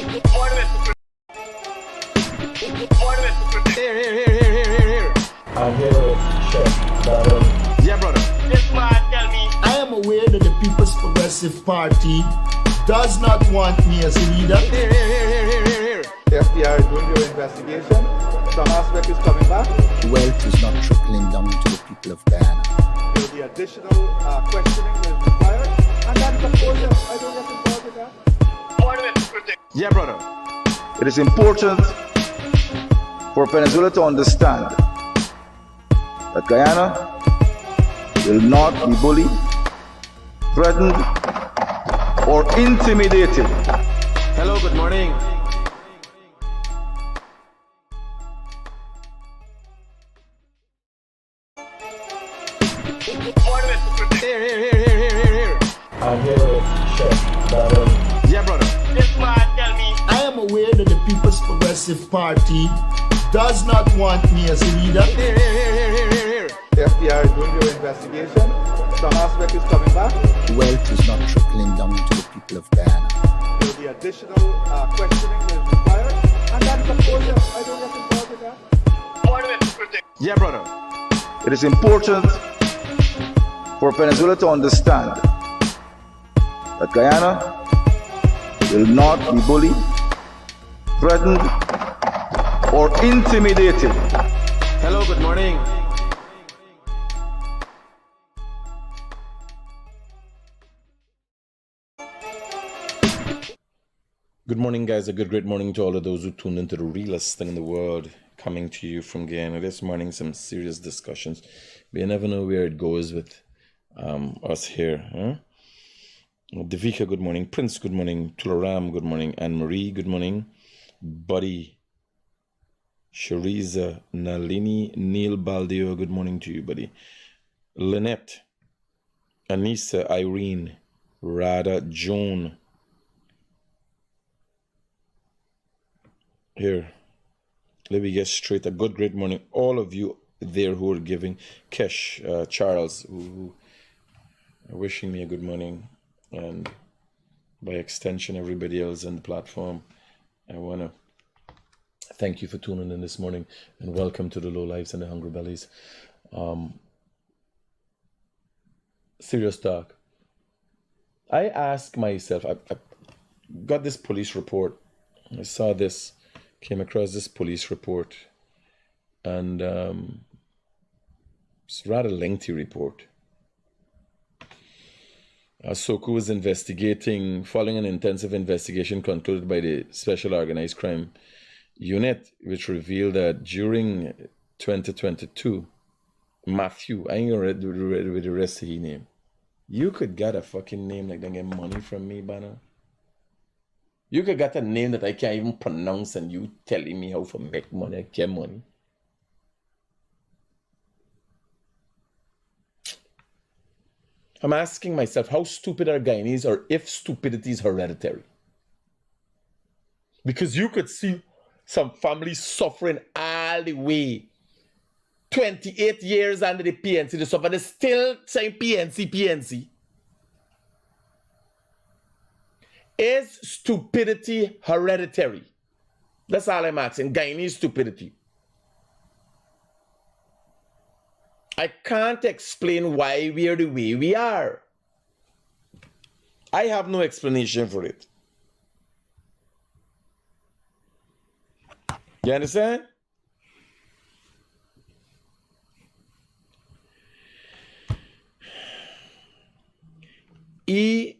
Here. I'm here to check that. Yeah, brother. This man tell me I am aware that the People's Progressive Party does not want me as a leader. Here. The FBI is doing their investigation. Some aspect is coming back. Wealth is not trickling down to the people of Guyana. There will be additional questioning that is required. And that is, of course, I don't get involved with that. order to protect. Yeah, brother. It is important for Venezuela to understand that Guyana will not be bullied, threatened, or intimidated. Hello, good morning. Order to protect. Here. I'm here to check that. Yeah, brother. This man tell me I am aware that the People's Progressive Party does not want me as a leader. Here. The FBI is doing their investigation. Some aspect is coming back. Wealth is not trickling down to the people of Guyana. There will be additional questioning that is required. And that is, of course, I don't get involved with that. order to protect. Yeah, brother. It is important for Venezuela to understand that Guyana will not be bullied, threatened, or intimidated. Hello, good morning. Good morning, guys. A great morning to all of those who tuned into the realest thing in the world, coming to you from Guyana. This morning, some serious discussions. We never know where it goes with us here. Huh? Devika, good morning. Prince, good morning. Tularam, good morning. Anne-Marie, good morning. Buddy, Shariza, Nalini, Neil Baldio, good morning to you, buddy. Lynette, Anissa, Irene, Rada, Joan. Here, let me get straight. A good, great morning. All of you there who are giving. Kesh, Charles, who are wishing me a good morning. And by extension, everybody else on the platform. I want to thank you for tuning in this morning and welcome to the Low Lives and the Hungry Bellies. Serious talk. I ask myself, I got this police report. I saw this, came across this police report, and it's a rather lengthy report. Soko is investigating, following an intensive investigation concluded by the Special Organized Crime Unit, which revealed that during 2022, Matthew, I ain't gonna read with the rest of his name. You could get a fucking name like that, get money from me, Banner. You could get a name that I can't even pronounce and you telling me how to make money, I get money. I'm asking myself, how stupid are Guyanese, or if stupidity is hereditary? Because you could see some families suffering all the way. 28 years under the PNC, they suffer, they're still saying PNC. Is stupidity hereditary? That's all I'm asking. Guyanese stupidity. I can't explain why we are the way we are. I have no explanation for it. You understand? EJIKENW.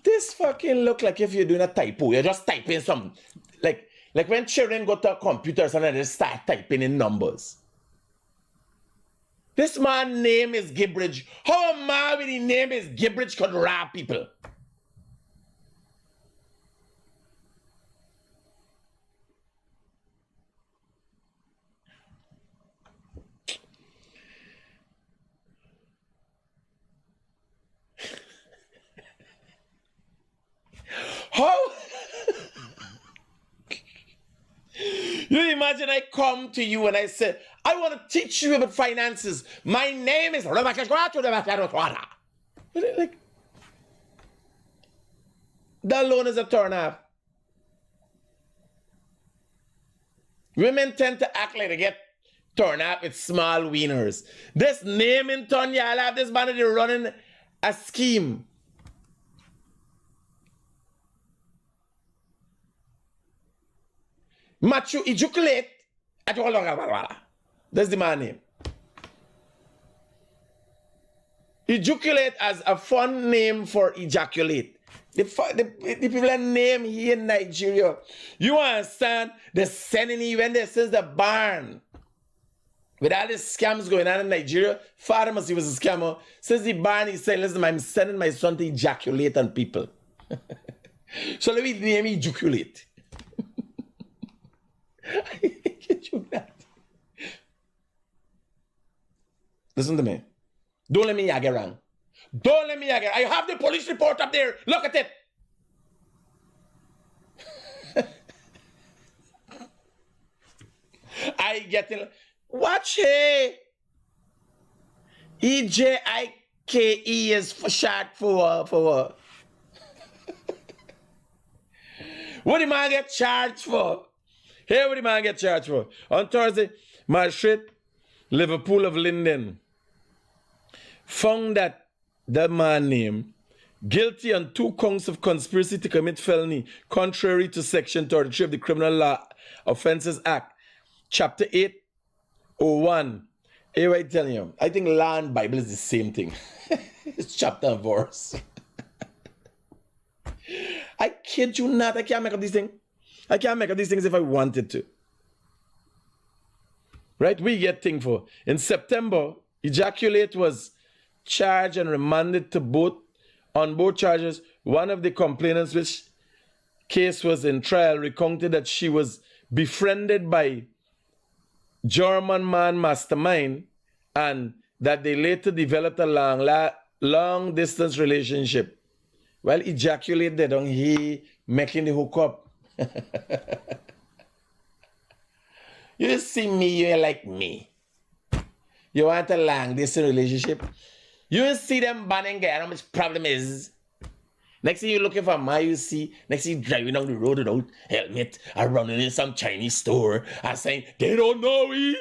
This fucking look like if you're doing a typo. You're just typing some, like when children go to computers and they start typing in numbers. This man's name is Gibbridge. How a man with his name is Gibbridge could rob people? How? You imagine I come to you and I say, I want to teach you about finances. My name is like, That alone is a turn off. Women tend to act like they get turned up with small wieners. This naming turn, y'all have this man they're running a scheme. Machu ejaculate. That's the man name. Ejaculate as a fun name for ejaculate. The people that name here in Nigeria. You understand? They're sending you when they since the barn. With all these scams going on in Nigeria, father must he was a scammer. Since the barn, he said, listen, I'm sending my son to ejaculate on people. So let me name ejaculate. I get you that. Listen to me. Don't let me get wrong. Don't let me get. I have the police report up there. Look at it. I get it. Watch it. EJIKE is for short for what? What the man get charged for? Here what the man get charged for? On Thursday, Magistrate Liverpool of Linden found that man named guilty on 2 counts of conspiracy to commit felony, contrary to Section 33 of the Criminal Law Offences Act, Chapter 801. Here I tell you, I think law and Bible is the same thing. It's chapter and verse. I kid you not, I can't make up these things. I can't make up these things if I wanted to. Right? We get thing for. In September, ejaculate was charged and remanded to on both charges. One of the complainants, which case was in trial, recounted that she was befriended by German man mastermind and that they later developed a long distance relationship. Well, ejaculate they don't hear making the hookup. You see me, you ain't like me. You want a long distance relationship? You see them banning guy, how much problem is. Next thing you're looking for my, you see, next thing you're driving down the road without helmet, or running in some Chinese store, and saying, they don't know me.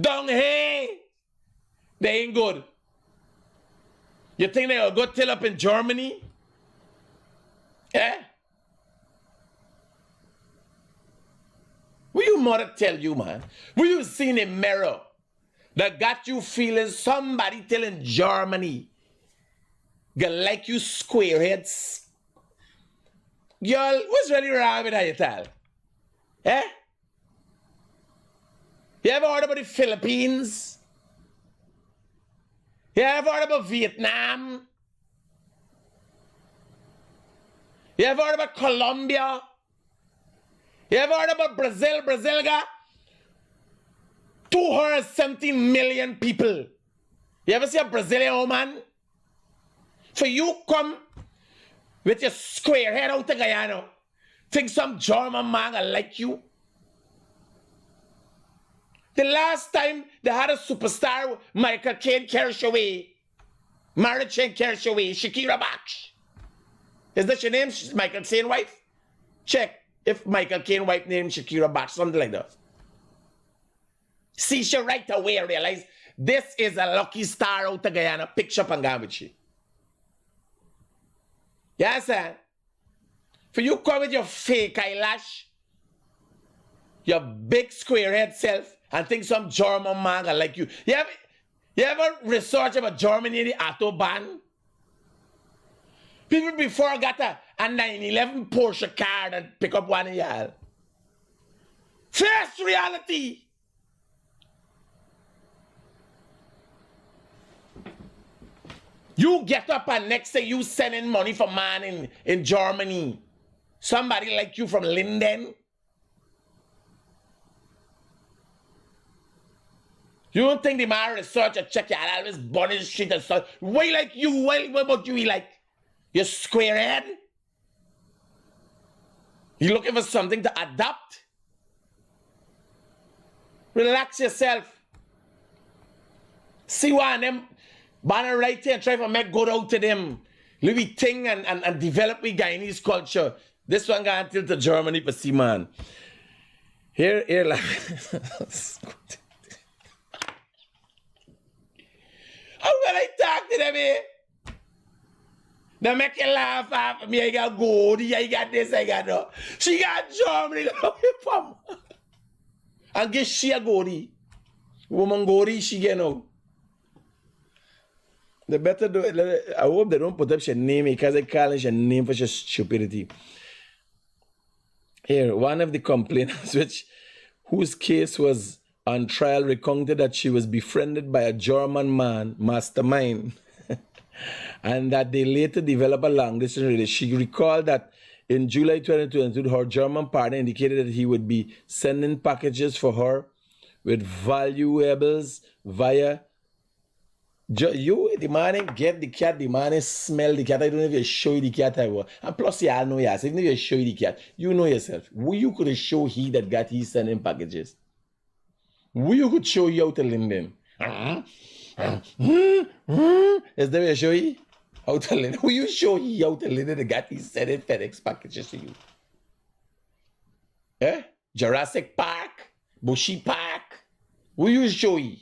Down here, they ain't good. You think they'll go till up in Germany? Yeah? Will you mother tell you, man? Will you see in a mirror that got you feeling somebody telling Germany gonna like you squareheads? Girl, what's really wrong with how you tell? Eh? You ever heard about the Philippines? You ever heard about Vietnam? You ever heard about Colombia? You ever heard about Brazil? Brazil got 270 million people. You ever see a Brazilian woman? For you come with your square head out to Guyana, think some German man will like you? The last time they had a superstar, Michael Caine Kershaw, Mary Jane Kershaw, Shakira Baksh. Is that your name, Michael Caine wife? Check if Michael Caine wife named Shakira Baksh, something like that. See, she right away realize this is a lucky star out of Guyana, picture up and go with she. Yes, sir. For you come with your fake eyelash, your big square head self, and think some German man like you. You ever research about Germany in the Autobahn? People before got a 911 Porsche car and pick up one of y'all. Face reality. You get up and next day you sending money for man in Germany. Somebody like you from Linden. You don't think the man research and check you always born in the street and stuff. Why like you? What about you? Like you square head? You looking for something to adapt? Relax yourself. See one of them banner right here and try to make good out to them. we think and develop we Guyanese culture. This one got until to Germany for see man. Here, like how will I talk to them here? They make you laugh at me. I got gold, I got this, I got that. She got Germany. And get she a goldie. Woman goldie, she get no. They better do it. I hope they don't put up her name because they call her name for just stupidity. Here, one of the complainants, whose case was on trial, recounted that she was befriended by a German man, mastermind, and that they later developed a long-distance relationship. She recalled that in July 2022, her German partner indicated that he would be sending packages for her with valuables via... the man get the cat, the man smell the cat. I don't know if you show you the cat. And plus, you all know yourself. Even if you show you the cat, you know yourself. Who you could show he that got he sending packages? Who you could show you out to Linden? Is there a show you? Out to Linden? Who you show you out to Linden that got he sending FedEx packages to you? Eh? Jurassic Park? Bushy Park? Who you show you?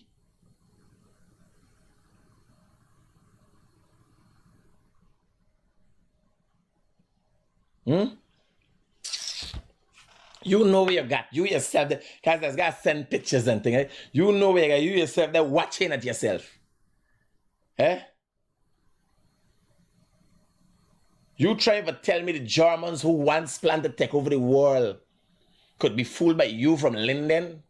You know where you got, you yourself, because there's got to send pictures and things, right? You know where you got, you yourself, they're watching at yourself. Eh? You try to tell me the Germans who once planned to take over the world could be fooled by you from Linden?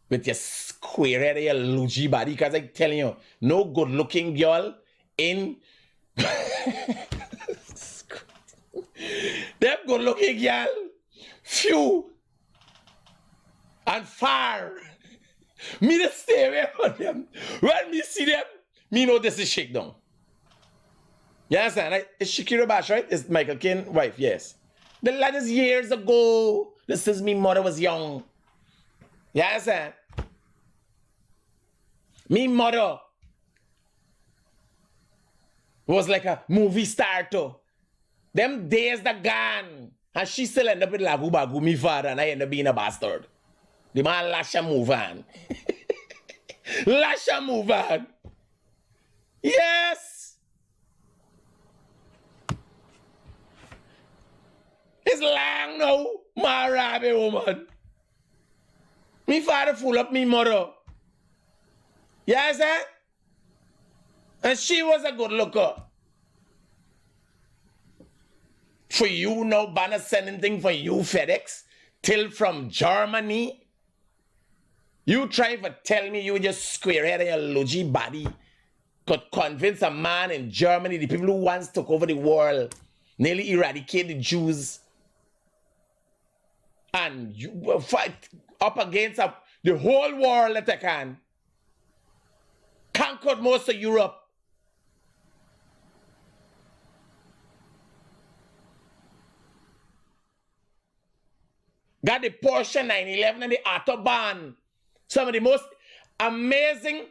With your square head and your lugy body, because I'm telling you, no good looking girl in... Them good looking girl, few and far. Me to stay away from them. When me see them, me know this is shakedown. You understand, right? It's Shakira Bash, right? It's Michael Caine's wife, yes. The lad is years ago. This is me mother was young. You understand? Me mother was like a movie star too. Them days that gone. And she still end up with Lagu Bagu, me father, and I end up being a bastard. The man Lasha move on. Lasha move on. Yes. It's long now, my rabbi woman. Me father full up me mother. Yes, sir? And she was a good looker. For you now, Banner sending thing for you, FedEx, till from Germany. You try to tell me you just square head and your logy body could convince a man in Germany, the people who once took over the world, nearly eradicate the Jews, and you fight up against the whole world that they can, conquered most of Europe. Got the Porsche 911 and the Autobahn. Some of the most amazing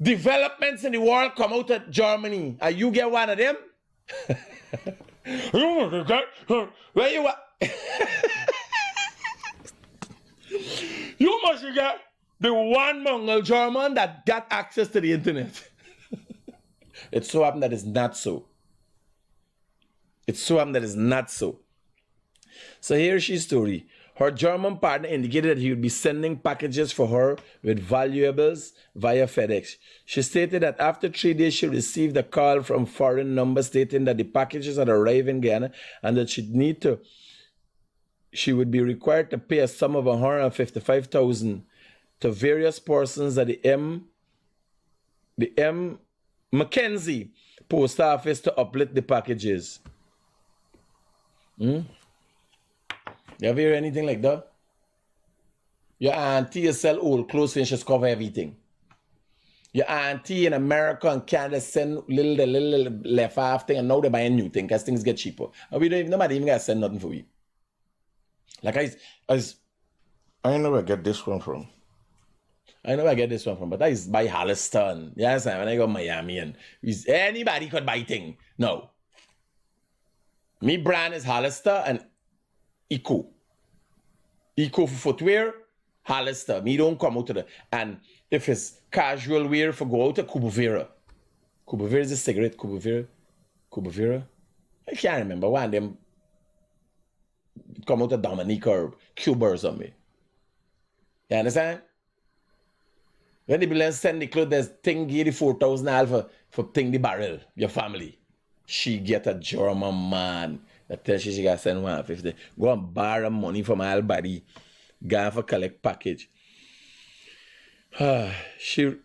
developments in the world come out of Germany. And you get one of them? Where you at? You must get the one Mongol German that got access to the internet. It's so happened that it's not so. It's so happened that it's not so. So here's her story. Her German partner indicated that he would be sending packages for her with valuables via FedEx. She stated that after 3 days, she received a call from foreign number stating that the packages had arrived in Ghana and that she would be required to pay a sum of $155,000 to various persons at the M. Mackenzie post office to uplift the packages. You ever hear anything like that? Your auntie sell old clothes and she's cover everything. Your auntie in America and Canada send little left off thing and now they're buying new things because things get cheaper. And we don't even, nobody even got to send nothing for you. Like I don't know where I get this one from. I know I get this one from, but that is by Holliston. Yes, when I go Miami and anybody could buy thing. No. Me brand is Hollister and Eco. Eco for footwear, Hollister. Me don't come out to the, and if it's casual wear for go out to Kubuvera. Kubuvera is a cigarette, Kubuvera. I can't remember one of them come out to Dominica or Cuba or something. You understand? When the bill send the clothes, there's thing give the 4,000 alpha for thing the barrel, your family. She get a German man that tells she got send 150. Go and borrow money from all body. Go for collect package. She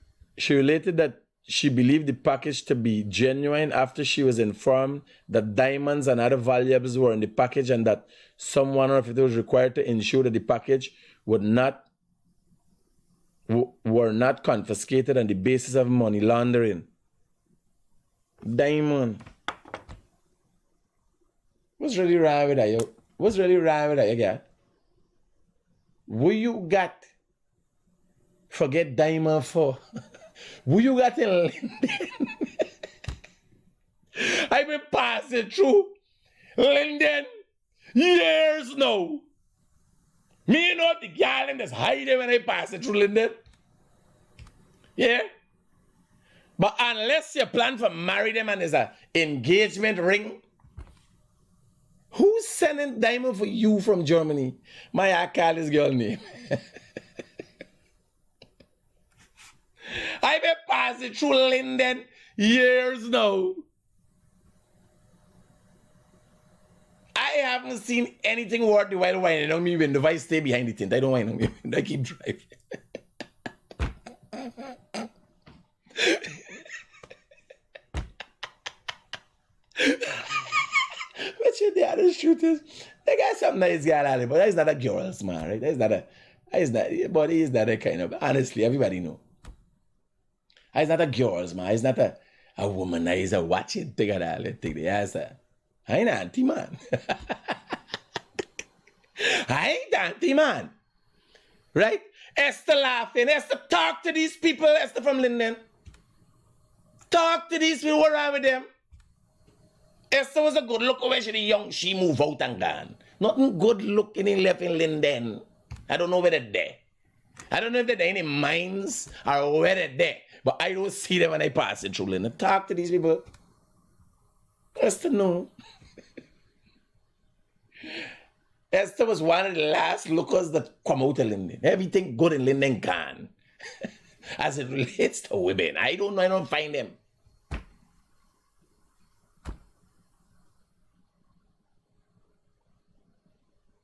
related that she believed the package to be genuine after she was informed that diamonds and other valuables were in the package and that someone or if it was required to ensure that the package were not confiscated on the basis of money laundering. Diamond. What's really wrong with that, yo? What's really wrong with that, you got? What you got? Forget diamond for. What you got in Linden? I've been passing through Linden years now. Me know the girl in this hiding when I pass it through Linden. Yeah? But unless you plan for marry them and there's an engagement ring, who's sending diamond for you from Germany? I call this girl name. I've been passing through Linden years now. I haven't seen anything worth the while whining on me when the vice stay behind the tent. I don't whine on me. I keep driving. But you the other truth is, they got some nice guy out there, but that's not a girl's man, right? But he's not a kind of, honestly, everybody know. He's not a girl's man. He's not a womanizer watching thing at all. Take the answer. I ain't auntie man. I ain't auntie man. Right? Esther laughing. Esther, talk to these people. Esther from Linden. Talk to these people. What wrong with them? Esther was a good looker when she was young. She moved out and gone. Nothing good looking in left in Linden. I don't know where they're there. I don't know if they're there in the mines or where they're there. But I don't see them when I pass it through Linden. Talk to these people. Esther, no. Esther was one of the last lookers that come out of Linden. Everything good in Linden gone. As it relates to women. I don't find them.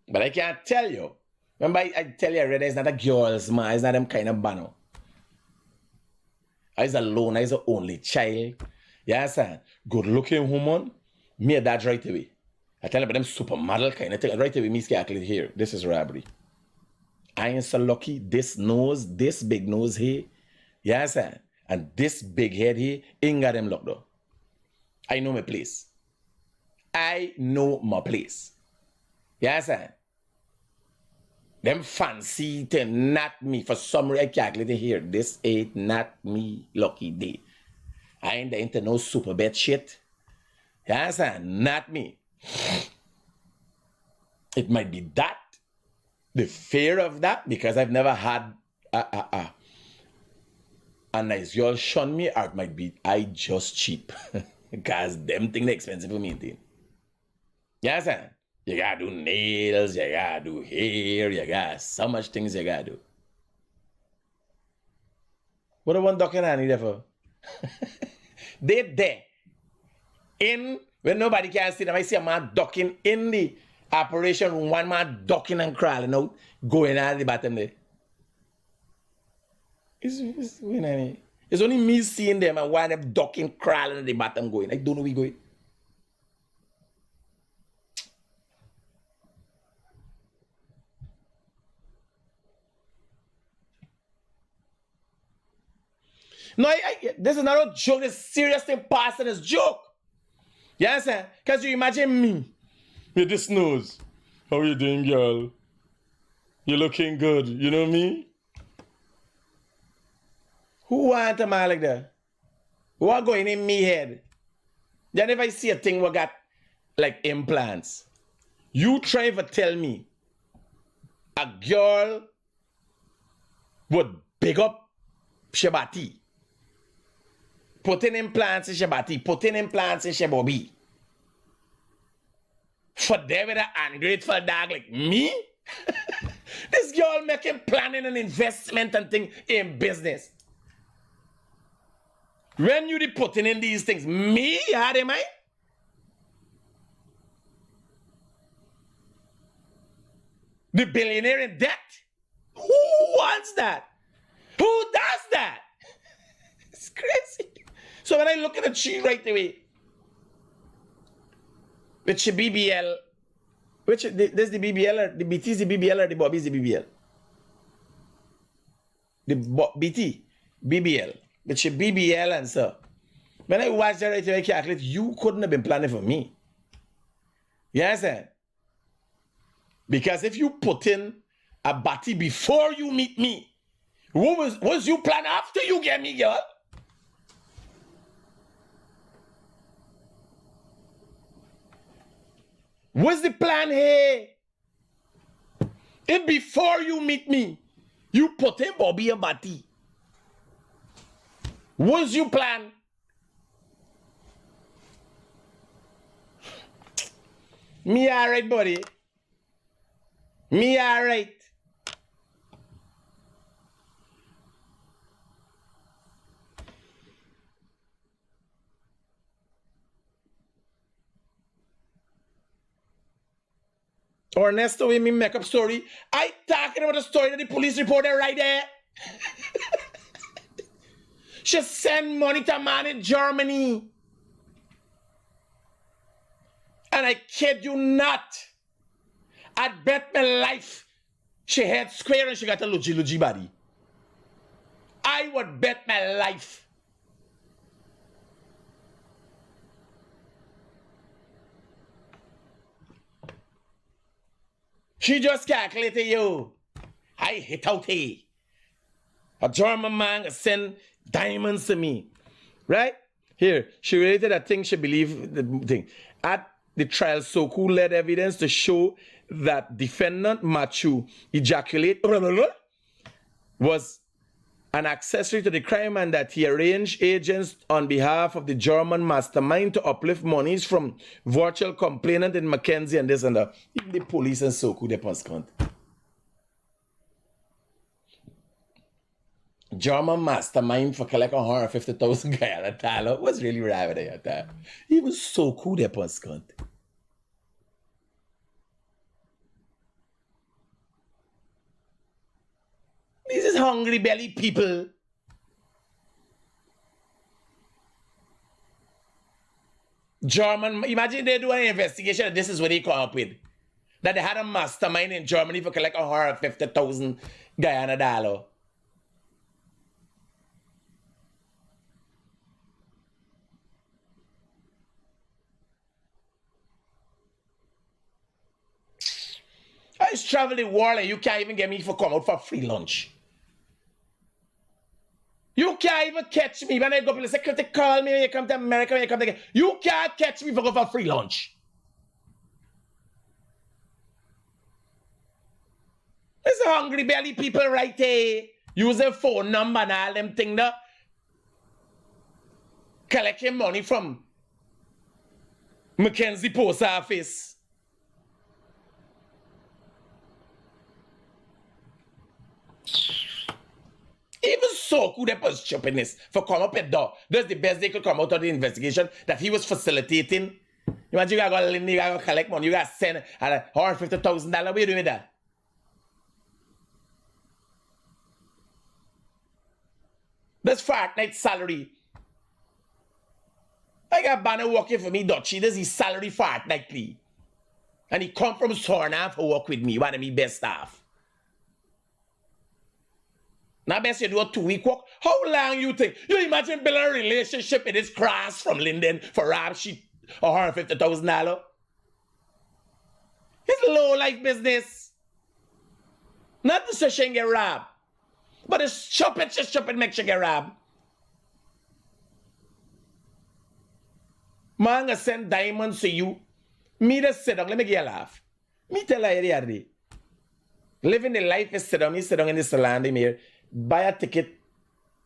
But I can't tell you. Remember, I tell you already, it's not a girl's man. It's not them kind of banner. I was alone. I was the only child. Yes, sir. Good looking woman. Me that right away. I tell you about them supermodel kind of thing. Right away, me calculate here. This is robbery. I ain't so lucky. This nose, this big nose here. Yes, sir. And this big head here ain't got them locked though. I know my place. I know my place. Yes, sir. Them fancy to not me. For some reason, I calculate here. This ain't not me lucky day. I ain't into no super bad shit. Yes, sir. Not me. It might be that. The fear of that. Because I've never had a nice girl shun me. Or it might be I just cheap. Because them things are expensive to maintain. Yes, sir. You gotta do nails, you gotta do hair, you got so much things you gotta do. What the one ducking on there for? They there. In, when nobody can see them, I see a man ducking in the operation room, one man ducking and crawling out, going out the bottom there. It's only me seeing them and one of them ducking, crawling at the bottom going. I don't know where we going. No, this is not a joke. This is serious thing passing as joke. You understand? Because you imagine me with this nose. How you doing, girl? You're looking good. You know me? Who want a man like that? What going in me head? Then if I see a thing we got like implants, you try to tell me a girl would big up Shabati, putting implants in Shabati, putting implants in Shabobi. For them with an ungrateful dog like me? This girl making planning and investment and thing in business. When you be putting in these things, me, how am I? The billionaire in debt? Who wants that? Who does that? It's crazy. So when I look at the tree right away, which BBL, which this the BBL or the BT is the BBL or the Bobby is the BBL? The BT, BBL, which BBL and so. When I watch that right away, I calculate you couldn't have been planning for me. You understand? Because if you put in a body before you meet me, what was you plan after you get me, girl? What's the plan here? If before you meet me, you put in Bobby a body, what's your plan? Me alright, buddy. Me alright. Ernesto, with me make up story. I talking about the story that the police reported right there. She sent money to a man in Germany. And I kid you not. I bet my life she had square and she got a luji body. I would bet my life. She just calculated, yo, I hit out here. A German man send diamonds to me. Right? Here, she related a thing she believed the thing. At the trial, Soku led evidence to show that defendant Machu ejaculate was an accessory to the crime and that he arranged agents on behalf of the German mastermind to uplift monies from virtual complainant in Mackenzie and this and that. Even the police and Soku, they pass count. German mastermind for collect $150,000 was really right at that. He was so cool, they pass count. This is hungry belly people. German, imagine they do an investigation and this is what they come up with. That they had a mastermind in Germany for collect $150,000 Guyana. I used to travel the world and you can't even get me for come out for free lunch. You can't even catch me when I go to the security call me when you come to America, when you come to you can't catch me for go for free lunch. There's hungry belly people right there. Use their phone number and all them things there. Collecting money from Mackenzie Post Office. Even so could that was stupidness for come up at door. That's the best they could come out of the investigation that he was facilitating. Imagine you gotta collect money, you gotta send $150,000. What are you doing with that? That's fortnight salary. I got Banner working for me, Dutchy. This is his salary fortnightly. And he come from Sorna to work with me, one of my best staff. Now best you do a 2-week work. How long you think? You imagine building a relationship in this class from Linden for Rob sheet $150,000? It's low life business. Not the session get robbed. But it's stupid makes you get robbed. Man gonna send diamonds to you. Me just sit down, let me get a laugh. Me tell her the other day. Living the life is sit down in this land here, buy a ticket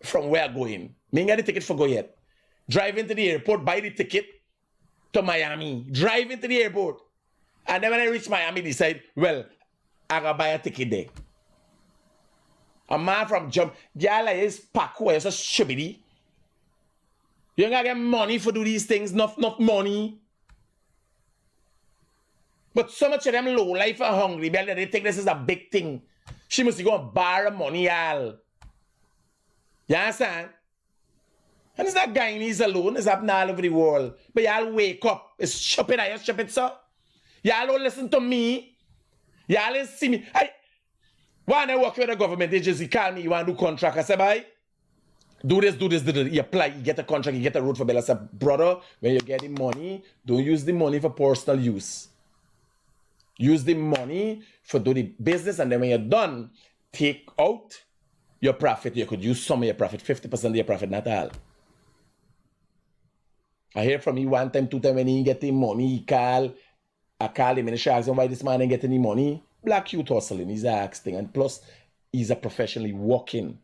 from where I'm going. Me ain't got the ticket for go yet. Drive into the airport, buy the ticket to Miami. Drive into the airport. And then when I reach Miami, decide, well, I gotta buy a ticket there. A man from jump, y'all is Paco, is a stupidity. You ain't gonna get money for do these things, not money. But so much of them low life are hungry, they think this is a big thing. She must go and borrow money, y'all. You understand? And it's not Guyanese alone, it's happening all over the world. But y'all wake up. It's stupid, are you stupid, sir? Y'all don't listen to me. Y'all don't see me. When I work with the government agency, call me, you want to do contract. I say, bye. Do this. You apply, you get a contract, you get a road for bill. I say, brother, when you get the money, don't use the money for personal use. Use the money for do the business, and then when you're done, take out your profit. You could use some of your profit, 50% of your profit, not all. I hear from you 1 time, 2 time, when he get the money, I call him and I ask him why this man ain't getting any money. Black youth hustling, he's asking, and plus he's a professionally working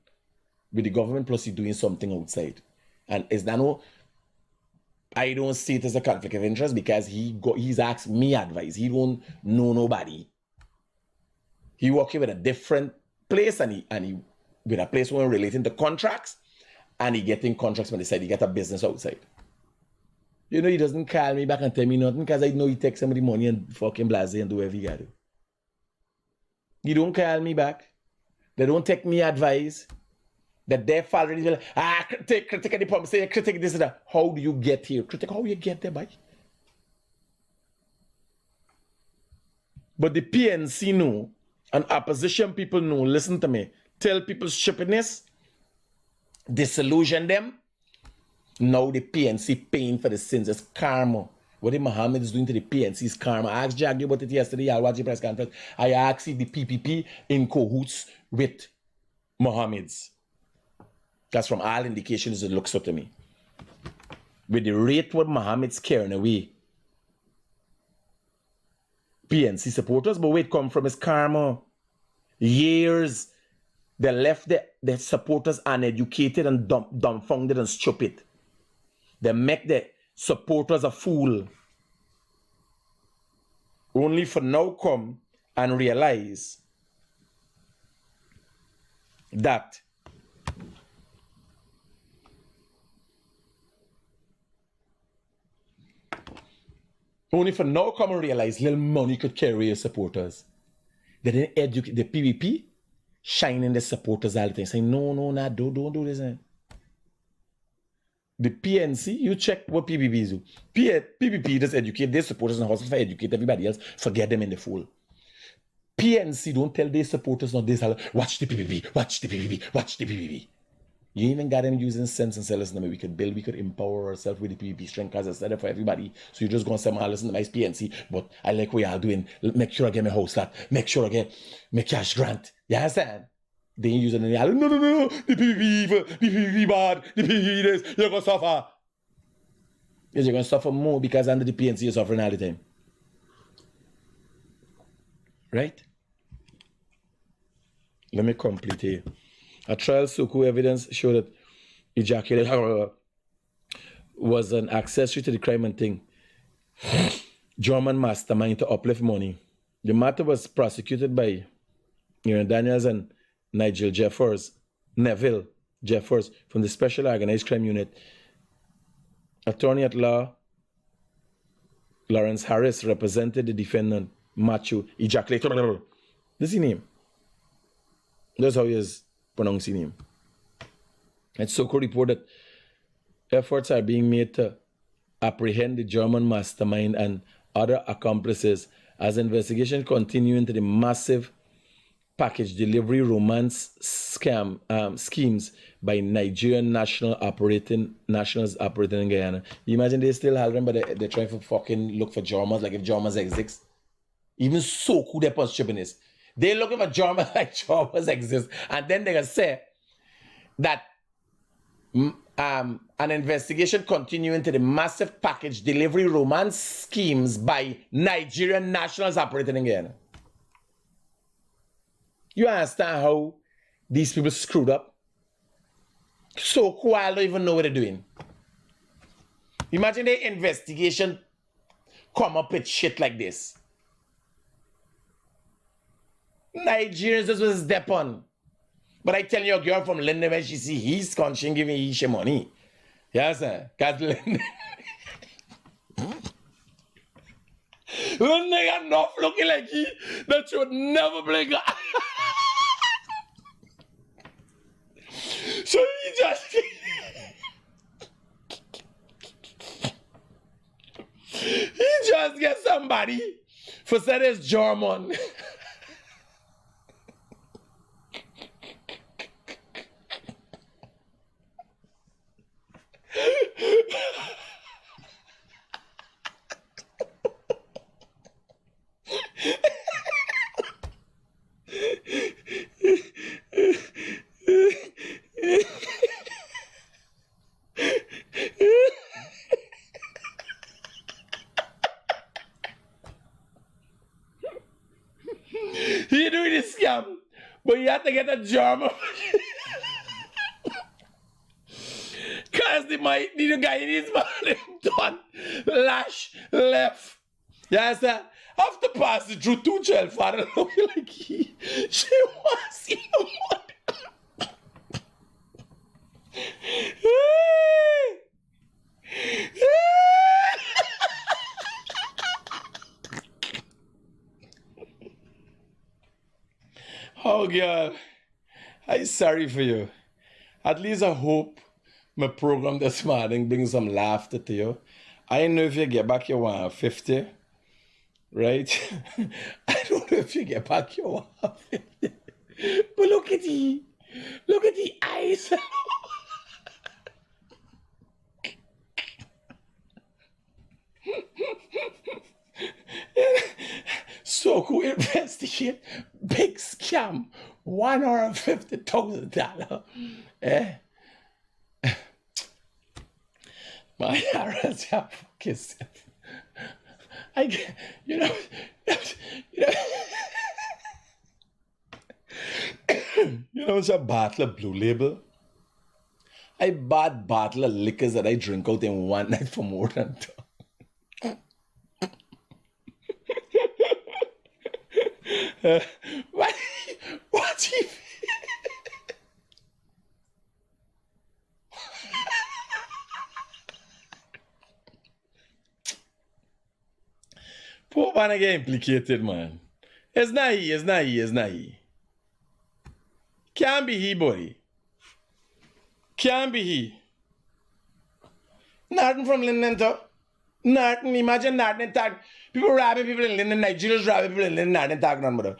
with the government, plus he's doing something outside. And is that no? I don't see it as a conflict of interest because he's asked me advice. He don't know nobody. He working with a different place and he with a place where relating to contracts, and he getting contracts when they said he get a business outside. You know, he doesn't call me back and tell me nothing because I know he takes some of the money and fucking blase and do whatever he got to do. He don't call me back. They don't take me advice. That their father is like, critic at the pump, say critic this and that. How do you get here? Critic, how you get there, boy? But the PNC know, and opposition people know, listen to me, tell people stupidness, disillusion them. Now the PNC paying for the sins. It's karma. What the Muhammad is doing to the PNC is karma. I asked Jaggy about it yesterday. I watched the press conference. I asked if the PPP in cahoots with Muhammad's. That's from all indications it looks so to me. With the rate what Muhammad's carrying away PNC supporters, but where it come from is karma. Years they left the supporters uneducated and dumbfounded and stupid. They make the supporters a fool. Only for now come and realize that only for now come and realize little money could carry your supporters. They didn't educate the PVP, shining the supporters all the time, saying, no, don't do this. The PNC, you check what PVPs do. PVP just educate their supporters and hustle for educate everybody else, forget them in the fool. PNC don't tell their supporters not this, watch the PVP, watch the PVP, watch the PVP. You even got them using sense and say, listen, we could empower ourselves with the PVP strength because it's better for everybody. So you're just going to say, listen to my PNC, but I like what y'all doing. Make sure I get my house lot. Make sure I get my cash grant. You understand? They ain't using any, no, the PVP evil, the PVP bad, the PVP this, you're going to suffer. Yes, you're going to suffer more because under the PNC you're suffering all the time. Right? Let me complete here. A trial Suku evidence showed that ejaculation was an accessory to the crime and thing. German mastermind to uplift money. The matter was prosecuted by Aaron Daniels and Neville Jeffers from the Special Organized Crime Unit. Attorney at law Lawrence Harris represented the defendant Matthew Ejaculator. This is his name. That's how he is pronouncing him. And Soko reported efforts are being made to apprehend the German mastermind and other accomplices as investigation continue into the massive package delivery romance scam schemes by Nigerian nationals operating in Guyana. You imagine they still have them, but they're trying to fucking look for Germans, like if Germans exist. Even so cool they're stupidness. They're looking for Germans like Germans exist. And then they're going to say, that an investigation continue into the massive package delivery romance schemes by Nigerian nationals operating in Guyana. You understand how these people screwed up? So cool, I don't even know what they're doing. Imagine the investigation come up with shit like this. Nigerians, this was step on. But I tell your girl from London, when she see his conscience giving he money. Yes, sir. Because London. When they got enough looking like he, that you would never blink. So he just. He just get somebody for said it's German. He doing this scam, but you have to get a German. Because they might need a guy in his man done. Lash left. Yes, sir. Have to pass it through 2 child father looking like he. She wants him. Oh, God. I'm sorry for you. At least I hope my program this morning brings some laughter to you. I know if you get back your 150, right? I don't know if you get back your 150. But look at the eyes. So who investigate big scam, $150,000. Eh? My parents have kissed. You know, it's a bottle of Blue Label. I bought bottle of liquors that I drink out in one night for more than 2. What's he? Poor man get implicated, man. It's not he. Can't be he, boy. Can't be he. Nothing from Linden, though. Nothing. Imagine nothing. People robbing people in Linden. Nigerians robbing people in Linden. Nothing talking on, brother.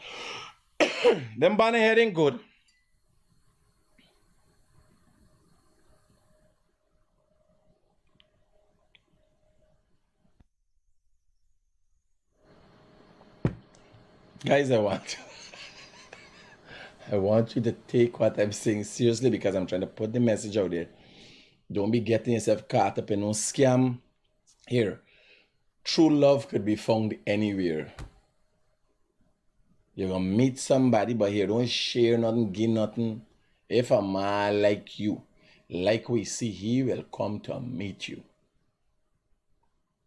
Them banner head ain't good. Guys, I want you to take what I'm saying seriously because I'm trying to put the message out there. Don't be getting yourself caught up in no scam. Here, true love could be found anywhere. You're going to meet somebody, but here, don't share nothing, give nothing. If a man like you, like we see, he will come to meet you.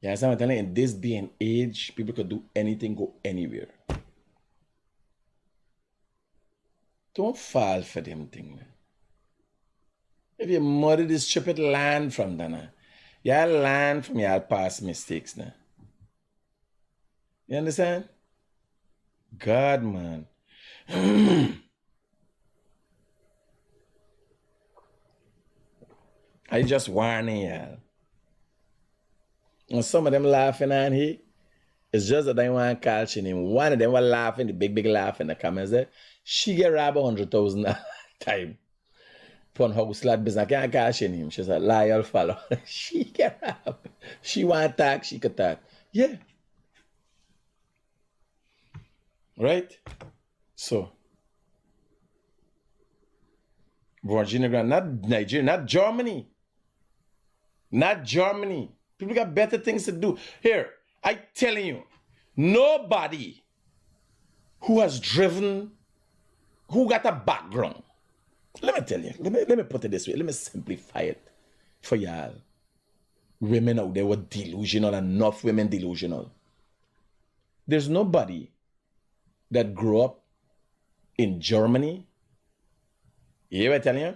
You understand what I'm telling you? In this day and age, people could do anything, go anywhere. Don't fall for them things, man. If you murder this stupid land from them, y'all learn from y'all past mistakes now. You understand? God, man. I just warning y'all. And some of them laughing on here, it's just that they want to call she name. One of them was laughing, the big laugh in the comments there. She get robbed $100,000 time. Fun house lot business. I can't call she name. She's a loyal follow. She get robbed. She want to talk, she could talk. Yeah. Right? So, Virginia Grand, not Nigeria, not Germany. Not Germany. People got better things to do. Here, I telling you, nobody who has driven, who got a background. Let me tell you, let me put it this way. Let me simplify it for y'all. Women out there were delusional, enough women delusional. There's nobody that grew up in Germany. You hear what I'm telling you?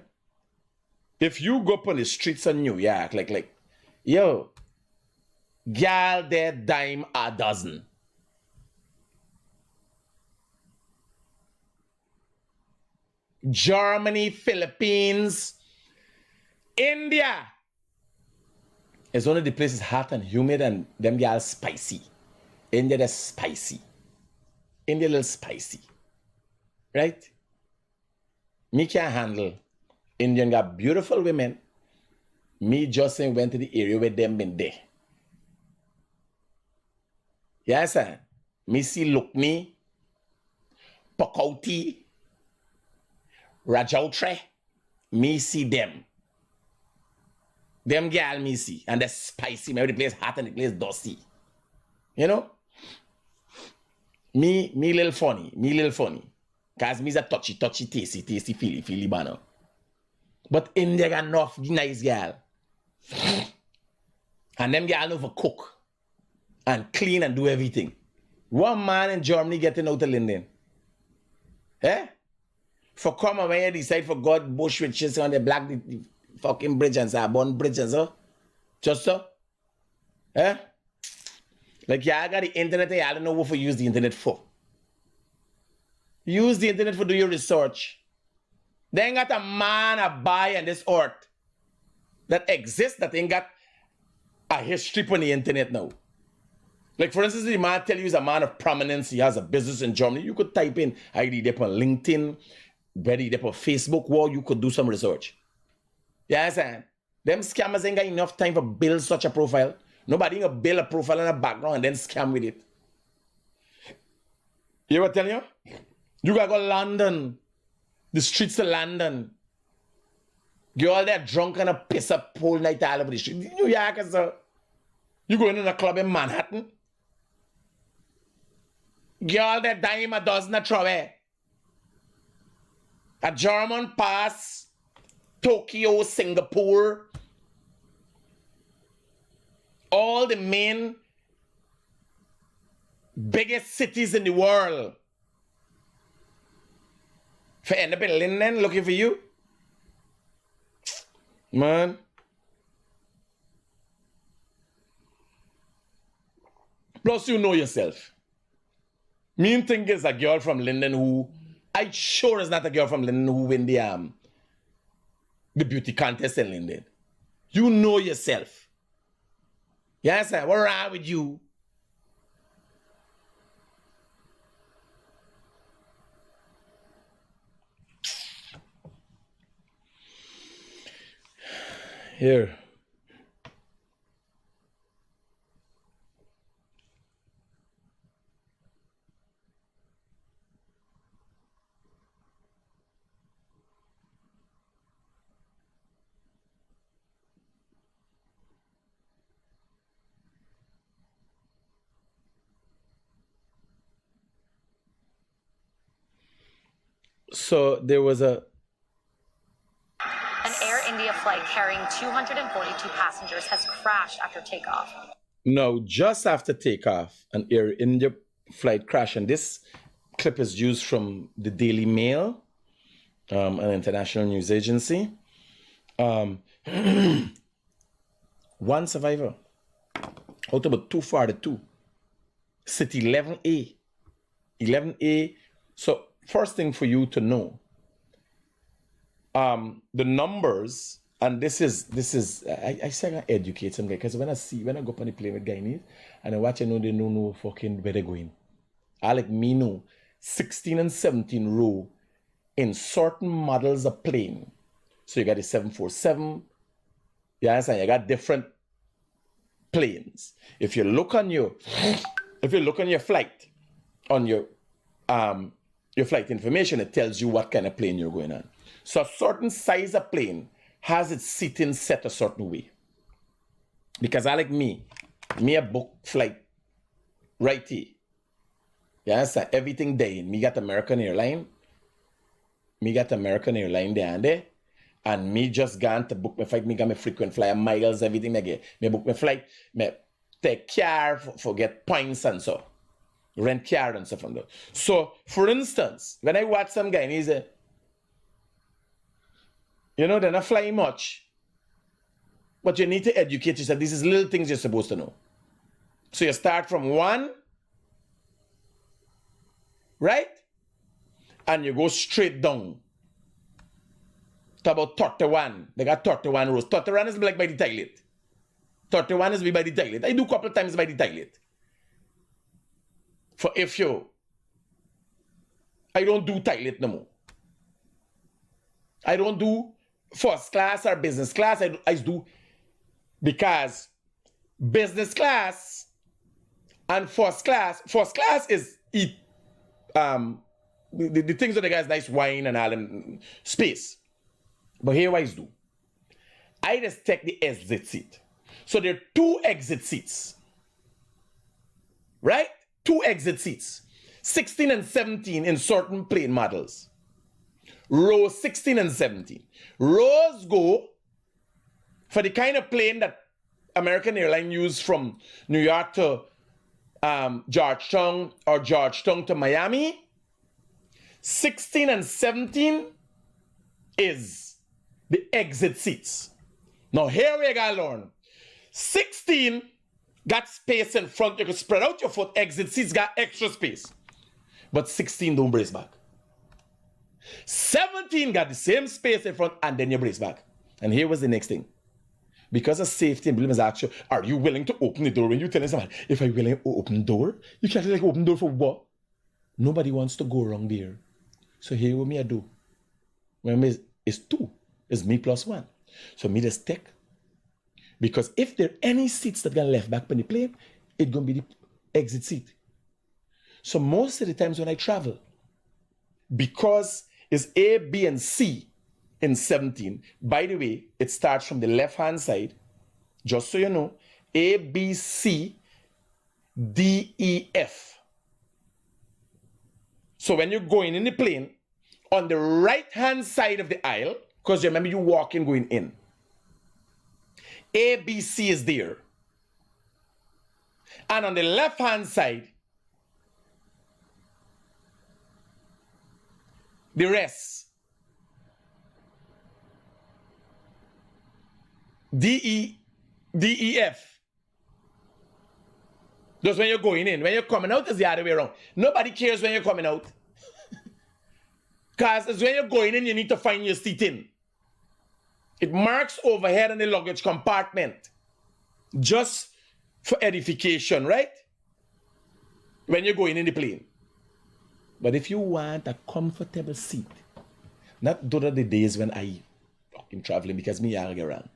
If you go up on the streets of New York, like, yo, gal there dime a dozen. Germany, Philippines, India. It's one of the places hot and humid and them gals spicy. India, they're spicy. India, a little spicy. Right? Me can't handle. Indian got beautiful women. Me just went to the area where them been there. Yes, sir. Me see Lukmi, Pakauti, Rajautre. Me see them. Them gal me see. And they're spicy. Maybe the place hot and the place dusty. You know? Me little funny. Me little funny. Cause me's a touchy, tasty, feely banner. But India got enough nice gal. And them gal know for cook. And clean and do everything. One man in Germany getting out of Linden. Eh? For come and when you decide for God bush with chins on the black the fucking bridge and so, born bridge and so. Just so. Eh? Like y'all got the internet and y'all don't know what for use the internet for. Use the internet for do your research. They ain't got a man a buy on this earth that exists that ain't got a history on the internet now. Like for instance, the man tell you he's a man of prominence, he has a business in Germany. You could type in ID there on LinkedIn, ready there on Facebook, or you could do some research. You understand? Them scammers ain't got enough time for build such a profile. Nobody ain't gonna build a profile and a background and then scam with it. You ever tell you? You gotta go to London. The streets of London. You all there drunk and a piss up whole night all over the street. New York, sir. You going in a club in Manhattan? You all there dime a dozen a trove. A German pass, Tokyo, Singapore. All the main biggest cities in the world. For end up in Linden looking for you? Man. Plus you know yourself. Mean thing is a girl from Linden who, I sure is not a girl from Linden who win the beauty contest in Linden. You know yourself. Yes, sir. What's wrong with you? Here. So there was An Air India flight carrying 242 passengers has crashed after takeoff. No, just after takeoff, an Air India flight crashed, and this clip is used from the Daily Mail, an international news agency. One survivor, out about 242, City 11A. 11A. So first thing for you to know, the numbers, and this is I say I gotta educate some guy, because when I go up on the plane with Guyanese and I watch, I know they know no fucking where they're going. I like me know 16 and 17 row in certain models of plane. So you got the 747, you understand? You got different planes. If you look on your flight, on your flight information, it tells you what kind of plane you're going on. So a certain size of plane has its seating set a certain way. Because I like me a book flight right here. Yes, everything there. Me got American Airline. There. And me just gone to book my flight. Me got my frequent flyer miles, everything I get. Me book my flight. Me take care for get points and so. Rent car and stuff from there. So, for instance, when I watch some guy and he's they're not flying much. But you need to educate yourself. These is little things you're supposed to know. So you start from 1, right? And you go straight down to about 31. They got 31 rows. 31 is like by the toilet. 31 is by the toilet. I do a couple of times by the toilet. For if I don't do toilet no more. I don't do first class or business class. I do because business class and first class is eat the things that the guys nice wine and all in space. But here what I do. I just take the exit seat. So there are 2 exit seats. Right? 2 exit seats. 16 and 17 in certain plane models. Row 16 and 17. Rows go for the kind of plane that American Airlines use from New York to Georgetown or Georgetown to Miami. 16 and 17 is the exit seats. Now here we got to learn. 16 got space in front. You can spread out your foot. Exit seats got extra space. But 16 don't brace back. 17 got the same space in front and then you brace back. And here was the next thing. Because of safety and Williams asked you, are you willing to open the door? When you tell somebody, if I'm willing to open the door, you can't like open the door for what? Nobody wants to go wrong there. So here what me I do. Remember, it's 2. It's me plus 1. So me just take. Because if there are any seats that got left back on the plane, it's going to be the exit seat. So most of the times when I travel, because it's A, B, and C in 17, by the way, it starts from the left-hand side, just so you know, A, B, C, D, E, F. So when you're going in the plane, on the right-hand side of the aisle, because remember you walking going in, A, B, C is there. And on the left-hand side, the rest. D, E, F. Just when you're going in. When you're coming out, it's the other way around. Nobody cares when you're coming out. Because it's when you're going in, you need to find your seat in. It marks overhead in the luggage compartment. Just for edification, right? When you're going in the plane. But if you want a comfortable seat, not those are the days when I fucking traveling because me I get around.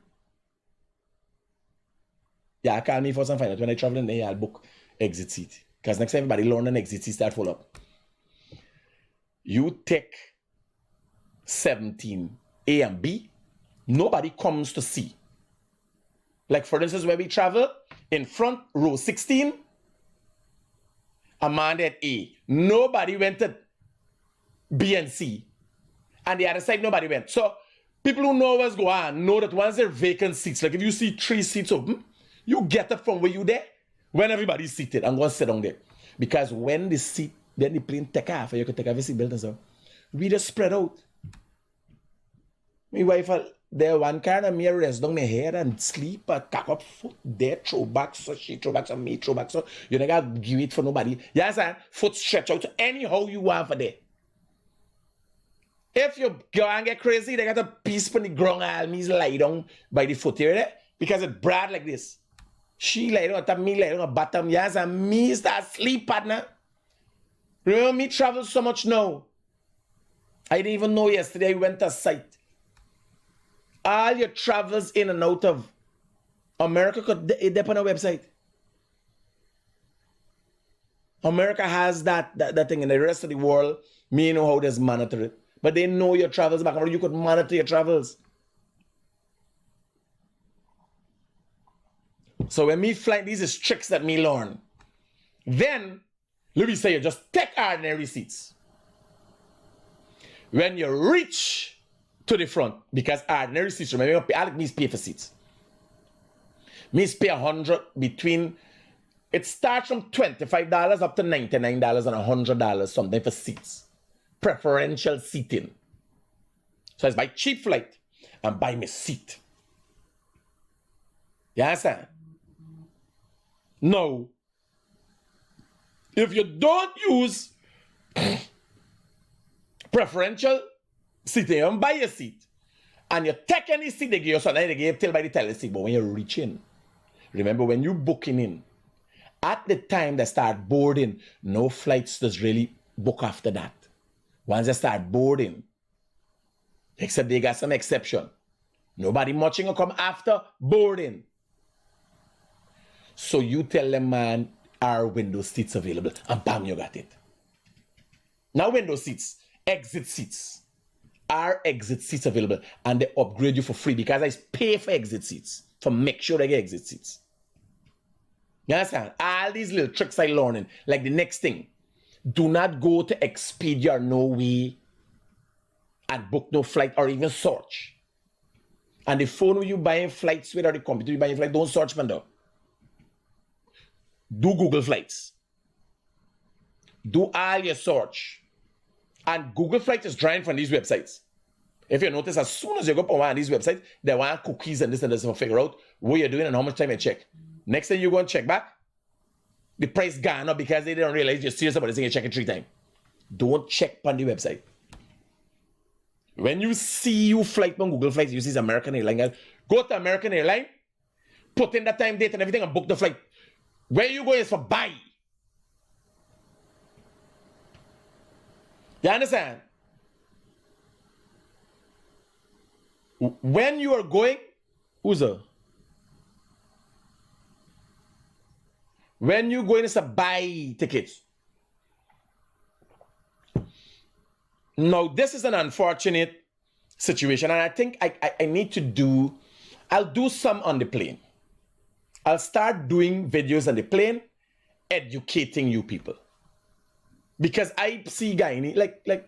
Yeah, call me for some finance. When I traveling, then I'll book exit seat. Because next time everybody learn an exit seat start full up. You take 17 A and B, nobody comes to C. Like for instance, when we travel, in front, row 16, a man at A. Nobody went to B and C. And the other side, nobody went. So people who know what's going on know that once there are vacant seats, like if you see 3 seats open, you get up from where you there when everybody's seated and go sit down there. Because when the seat, then the plane take off, and you can take off your seatbelt and so. We just spread out. My wife, there one kind of me rest down my head and sleep, cock up foot there, throw back, so she throw back, so me throw back, so you don't got to give it for nobody. You understand? Foot stretch out anyhow you want for there. If you go and get crazy, they got a piece on the ground and me lie down by the foot here, because it broad like this. She lie down on top, me lie down on bottom, yes, and me start sleep, partner. Remember me travel so much now. I didn't even know yesterday I went to site. All your travels in and out of America could depend on a website. America has that thing, and the rest of the world, me know how they monitor it. But they know your travels back and forth. You could monitor your travels. So when me fly, these is tricks that me learn. Then, let me say, you just take ordinary seats. When you reach to the front, because ordinary seats, remember, I like me pay for seats. Me pay 100 between, it starts from $25 up to $99 and $100 something for seats. Preferential seating. So it's buy cheap flight and buy me seat. You understand? No. If you don't use preferential seating, you don't buy a seat, and you take any seat they give you, so now they give till by the tele seat, but when you reach in, remember when you booking in, at the time they start boarding, no flights does really book after that. Once they start boarding, except they got some exception, nobody muching will come after boarding. So you tell them, man, are window seats available? And bam, you got it. Now window seats, exit seats. Are exit seats available? And they upgrade you for free because I pay for exit seats to make sure I get exit seats. You understand? All these little tricks I learning. Like the next thing, do not go to Expedia or No Way and book no flight or even search. And the phone where you buying flights with or the computer you buying flight, don't search for them. Do Google Flights. Do all your search. And Google Flights is drawing from these websites. If you notice, as soon as you go up on one of these websites, they want cookies and this to figure out what you're doing and how much time you check. Next thing you go and check back, the price gone up because they don't realize you're serious about this thing, you check it 3 times. Don't check on the website. When you see you flight on Google Flights, you see American Airlines, go to American Airlines, put in the time, date, and everything, and book the flight. Where you going is for buy. You understand? When you are going, when you going is to buy tickets. Now, this is an unfortunate situation, and I think I need to I'll do some on the plane. I'll start doing videos on the plane, educating you people. Because I see Guyanese,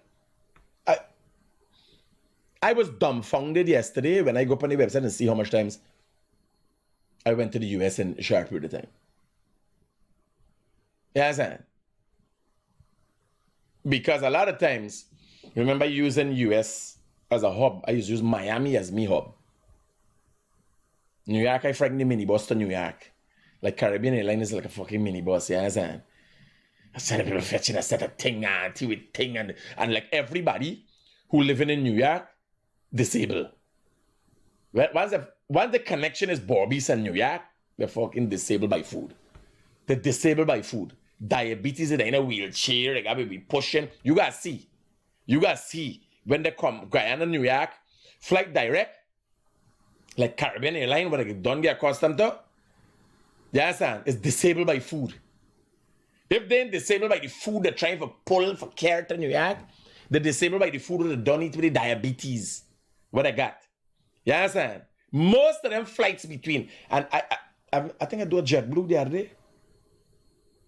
I was dumbfounded yesterday when I go up on the website and see how much times I went to the US in a short period of time. Yeah, because a lot of times, remember using US as a hub, I used to use Miami as me hub. New York, I friggin' the minibus to New York. Like Caribbean Airlines is like a fucking minibus, yeah, understand? I said people fetching a set of thing and thing and like everybody who living in New York, disabled. Once the connection is Barbies and New York, they're fucking disabled by food. They're disabled by food. Diabetes, they're in a wheelchair, they gotta be pushing. You gotta see. When they come, Guyana, New York, flight direct, like Caribbean Airlines, where they don't get accustomed to, you understand? It's disabled by food. If they're disabled by the food they're trying to pull for care to New York, they're disabled by the food they don't eat with the diabetes. What I got. You understand? Most of them flights between. And I think I do a JetBlue the other day.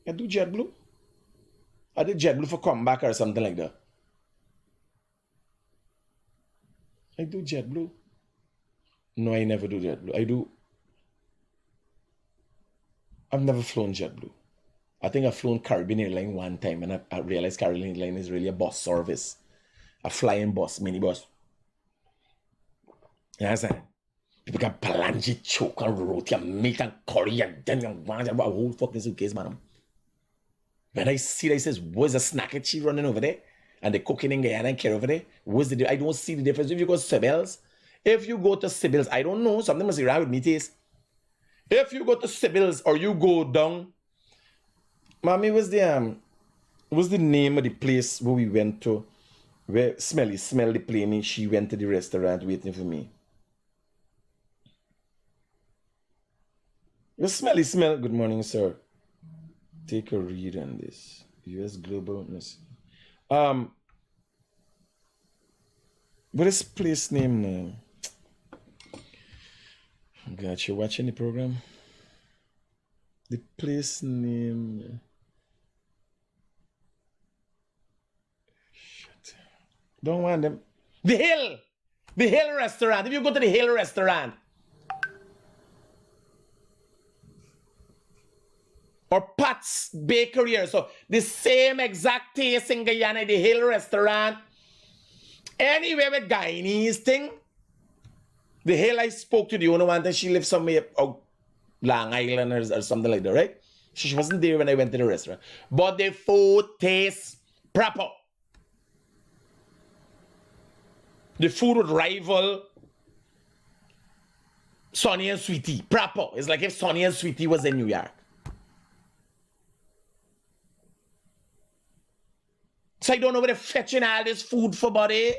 I do JetBlue. I did JetBlue for comeback or something like that. I do JetBlue. No, I never do JetBlue. I've never flown JetBlue. I think I've flown Caribbean Airlines one time and I realized Caribbean Airlines is really a bus service. A flying bus, minibus. You understand? People can palangi, choke and roti and meat and curry and then a whole fucking suitcase, man. When I see that, I says, what's the snack and cheese running over there? And the cooking in Guyana and care over there? I don't see the difference. If you go to Sibyl's, I don't know, something must be wrong with me taste. If you go to Sibyl's or you go down, Mommy, what's the name of the place where we went to? Where Smelly smelled the plane, she went to the restaurant waiting for me. You Smelly smell. Good morning, sir. Take a read on this. US Global. What is place name now? God, you watching the program? The place name. Shit. Don't want them. The Hill! The Hill restaurant. If you go to the Hill restaurant. Or Pat's Bakery or so. The same exact taste in Guyana, the Hill restaurant. Anywhere with Guyanese thing. The Hill, I spoke to the owner one time. She lived somewhere out Long Island or something like that, right? She wasn't there when I went to the restaurant. But the food tastes proper. The food would rival Sonny and Sweetie. Proper. It's like if Sonny and Sweetie was in New York. So I don't know where they're fetching all this food for, buddy.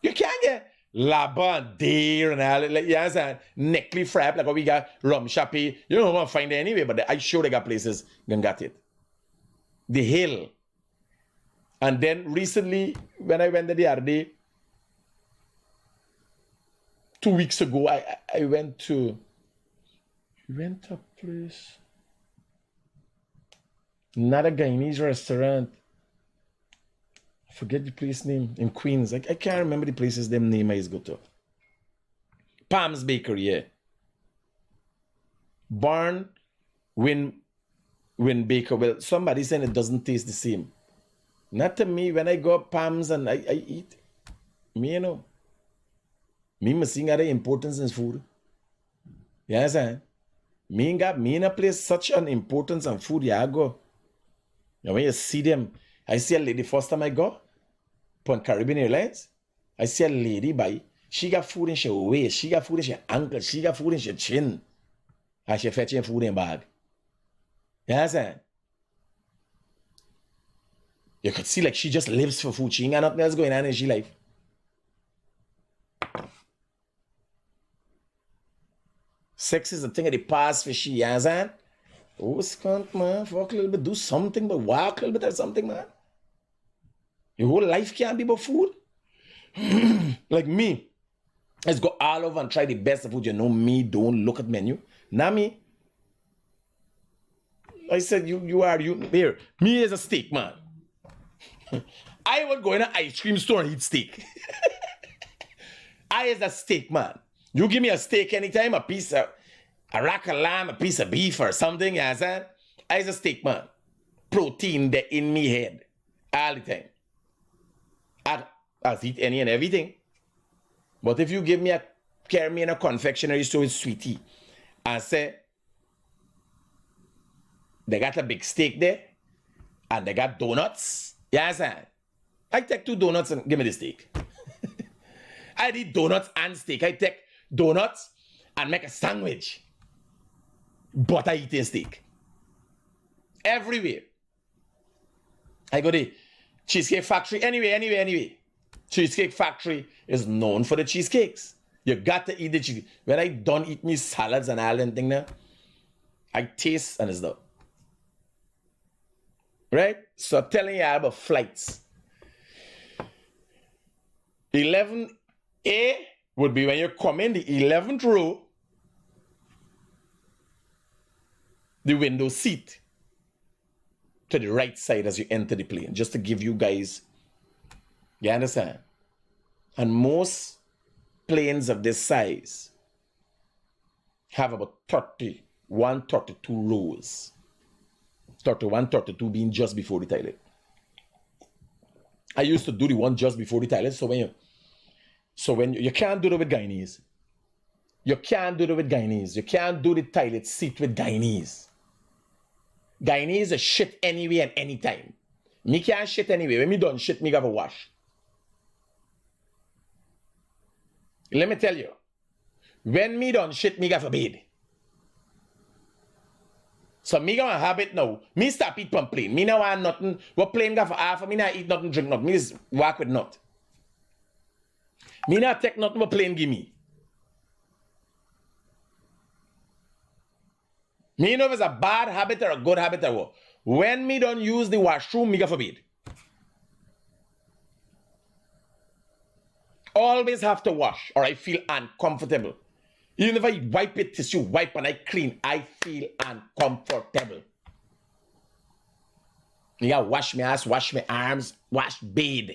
You can't get laba, deer, and all that. Like, you understand? Neckly frap, like what we got rum shappy. You don't want to find it anyway, but I sure they got places that got it. The Hill. And then recently, when I went there the other day, 2 weeks ago, I went to a place. Not a Guyanese restaurant. I forget the place name in Queens. I can't remember the place's name I used to go to. Palms Bakery, yeah. Barn, Win Baker. Well, somebody saying it doesn't taste the same. Not to me. When I go up Palms and I eat, me, you know. Me must see the importance in food. You understand? Me in a place such an importance in food, yeah, I go. And when you see them, I see a lady, first time I go, on Caribbean Airlines, I see a lady by, she got food in her waist, she got food in her ankle, she got food in her chin, and she fetching food in her bag. You understand? You could see like she just lives for food. She ain't got nothing else going on in her life. Sex is a thing of the past for she, you understand? Oh, scunt, man. Fuck a little bit. Do something, but walk a little bit or something, man. Your whole life can't be about food. Like me. Let's go all over and try the best of food. You know me, don't look at menu. Now me. I said, you here. Me is a steak, man. I would go in an ice cream store and eat steak. I is a steak, man. You give me a steak anytime, a rack of lamb, a piece of beef or something, you understand? I is a steak, man. Protein there in me head. All the time. I'll eat any and everything. But if you carry me in a confectionery store with Sweetie and say, they got a big steak there and they got donuts, you understand? I take 2 donuts and give me the steak. I eat donuts and steak. I take donuts and make a sandwich. But I eat a steak. Everywhere. I go to Cheesecake Factory. Anyway. Cheesecake Factory is known for the cheesecakes. You got to eat the cheesecake. When I done eat me salads and all that thing now, I taste and it's done. Right? So I'm telling you about flights. 11A would be when you come in the 11th row, the window seat to the right side as you enter the plane, just to give you guys, you understand? And most planes of this size have about 31, 32 rows. 31, 32 being just before the toilet. I used to do the one just before the toilet, so when you can't do it with Guyanese. You can't do it with Guyanese. You can't do the toilet seat with Guyanese. Guyanese is shit anyway and anytime. Me can't shit anyway. When me done shit, me gotta wash. Let me tell you. When me done shit, me gotta bathe. So me got a habit now. Me stop eat from plane. Me now want nothing. What plane got for half? Me not eat nothing, drink nothing. Me just walk with nothing. Me not take nothing what plane give me. Me know if it's a bad habit or a good habit or what. When me don't use the washroom, me got forbid. Always have to wash or I feel uncomfortable. Even if I wipe it, tissue wipe and I clean, I feel uncomfortable. You gotta wash my ass, wash my arms, wash bathe.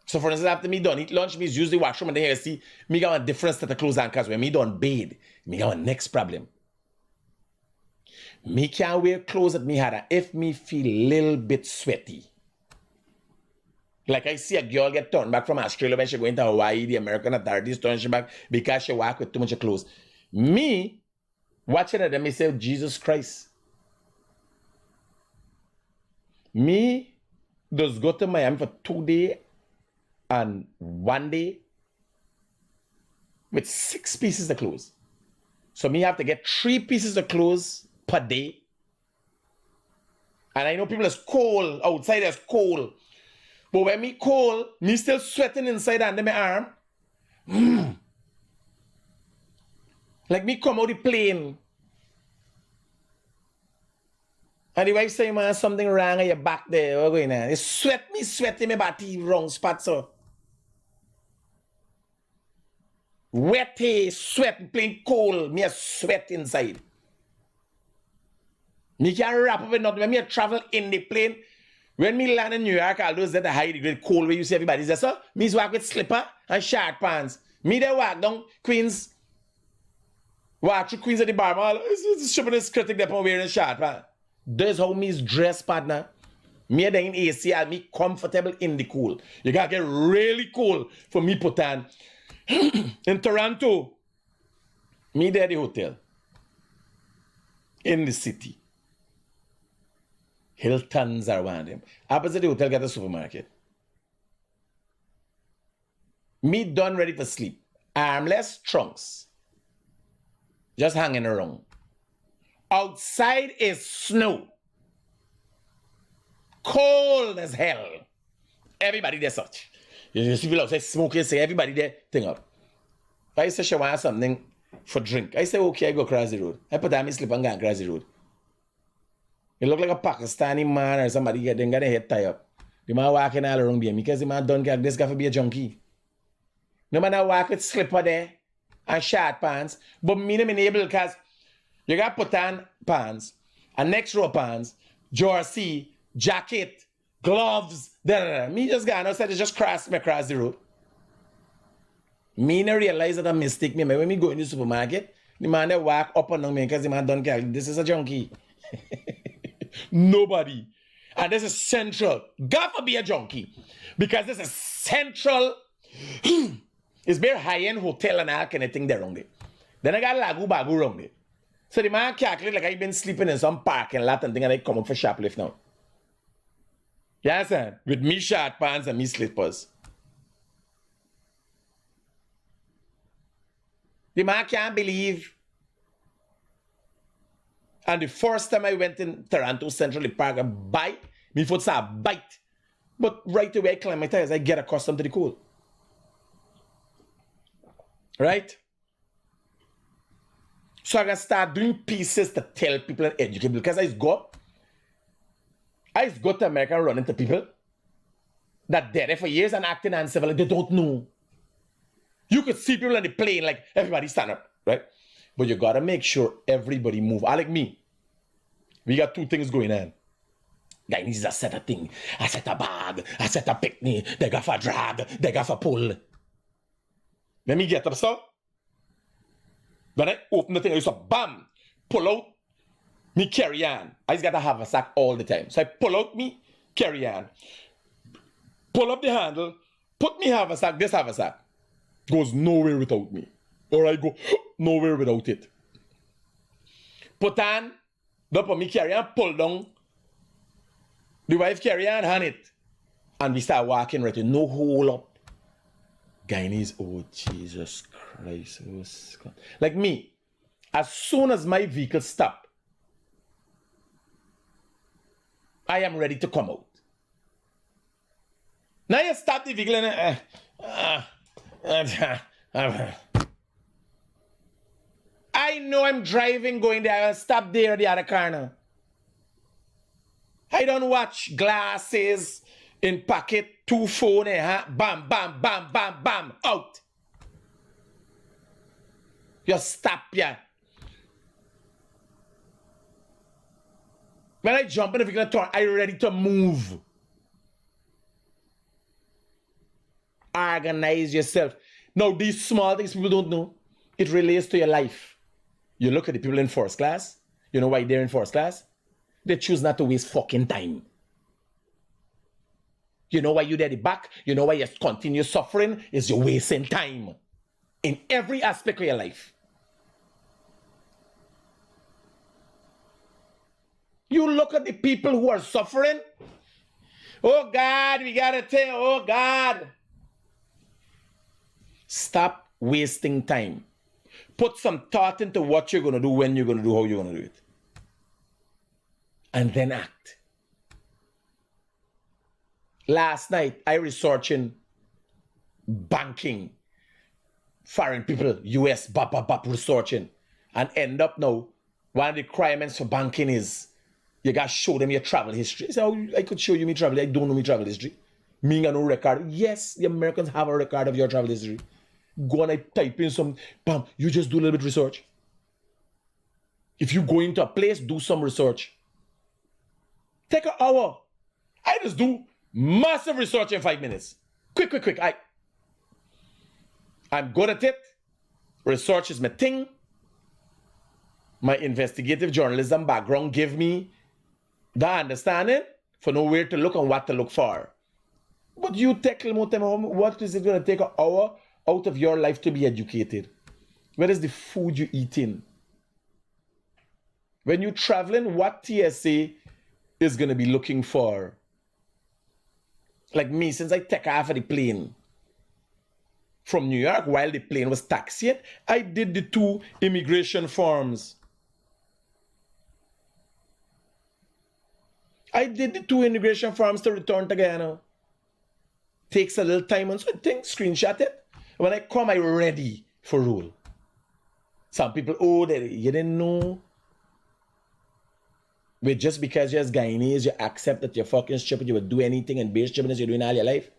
So for instance, after me done eat lunch, me use the washroom and then you see me got a different set of clothes on because when me done bathe, me got a next problem. Me can't wear clothes that me had if me feel a little bit sweaty. Like I see a girl get turned back from Australia when she going to Hawaii, the American authorities turn she back because she walk with too much clothes. Me, watching at them, me say, Jesus Christ. Me just go to Miami for 2 days and 1 day with 6 pieces of clothes. So me have to get 3 pieces of clothes per day. And I know people is cold, outside is cold. But when me cold, me still sweating inside under my arm. Like me come out the plane. And the wife say, man, something wrong at your back there. What going on? It sweating me body wrong spot, so. Wetty, sweat, plain cold. Me a sweat inside. Me can't wrap up with nothing. When me a travel in the plane, when me land in New York, all those that are high degree cold where you see everybody's there, so me walk with slipper and short pants. Me they walk down Queens. Walk through Queens at the bar. It's shipping this critic that I'm wearing short pants. That's how me's dress, partner. Me there in AC and me comfortable in the cool. You gotta get really cool for me put on. In Toronto, me there at the hotel. In the city. Hiltons are one of them. Opposite the hotel got a supermarket. Me done ready for sleep. Armless trunks. Just hanging around. Outside is snow. Cold as hell. Everybody there such. You see people outside smoking, say everybody there thing up. I say she want something for drink. I say okay, I go across the road. I put on my slip and go across the road. It look like a Pakistani man or somebody got their head tie up. The man walking all around there because the man done get this guy for be a junkie. No man I walk with slipper there and short pants, but me no able because you got put on pants, and next row pants, jersey, jacket, gloves, Me just gone outside to just cross me across the road. Me no realize that I mistake me. When me go in the supermarket, the man that walk up and down me because the man done care. This is a junkie. Nobody. And this is central. God for be a junkie. Because this is central. It's very high-end hotel and all kind of thing there around it. Then I got lagu bagu around it. So the man calculate like I've been sleeping in some parking lot and thing and I come up for shoplift now. You understand? With me short pants and me slippers. The man can't believe. And the first time I went in Toronto Central Park, I bite. Me foot saw a bite. But right away I climb my tires, I get accustomed to the cold. Right? So I can start doing pieces to tell people and educate people. Because I go to America and run into people that there for years and acting uncivil, they don't know. You could see people on the plane like everybody stand up, right? But you gotta make sure everybody move. Like me, we got 2 things going on. Guyanese is a set of thing, a set of bag, a set of picnic, they got for drag, they got for pull. Let me get up, so. When I open the thing, I used to bam, pull out, me carry on. I just gotta have a sack all the time. So I pull out me, carry on. Pull up the handle, put me have a sack, this have a sack. Goes nowhere without me. Or I go nowhere without it. Put on, don't put me carry on, pull down. The wife carry on, hand it. And we start walking right in, no hole up. Guyanese, oh Jesus Christ. Oh, like me, as soon as my vehicle stop, I am ready to come out. Now you stop the vehicle and I know I'm driving, going there, I'll stop there at the other corner. I don't watch glasses, in pocket, 2 phone, bam, bam, bam, bam, bam, out. You stop, yeah. When I jump in the vehicle, turn, I'm ready to move. Organize yourself. Now, these small things people don't know, it relates to your life. You look at the people in first class. You know why they're in first class? They choose not to waste fucking time. You know why you're at the back? You know why you continue suffering? Is you're wasting time. In every aspect of your life. You look at the people who are suffering. Oh God, we gotta tell, oh God. Stop wasting time. Put some thought into what you're gonna do, when you're gonna do, how you're gonna do it. And then act. Last night, I was researching banking. Foreign people, US, researching. And end up now, one of the requirements for banking is you got to show them your travel history. So I could show you my travel. I don't know my travel history. Me got no record. Yes, the Americans have a record of your travel history. Go and I type in some, bam, you just do a little bit of research. If you go into a place, do some research. Take an hour. I just do massive research in 5 minutes. Quick. I'm good at it. Research is my thing. My investigative journalism background give me the understanding for know where to look and what to look for. But you take a little more time. What is it going to take an hour out of your life to be educated? Where is the food you're eating? When you're traveling, what TSA is going to be looking for? Like me, since I take off of the plane from New York while the plane was taxiing, I did the 2 immigration forms. I did the 2 immigration forms to return to Guyana. Takes a little time and so I think, screenshot it. When I come, I'm ready for rule. Some people, oh, you didn't know. But just because you're Guyanese, you accept that you're fucking stupid, you will do anything and be stupid as you're doing all your life.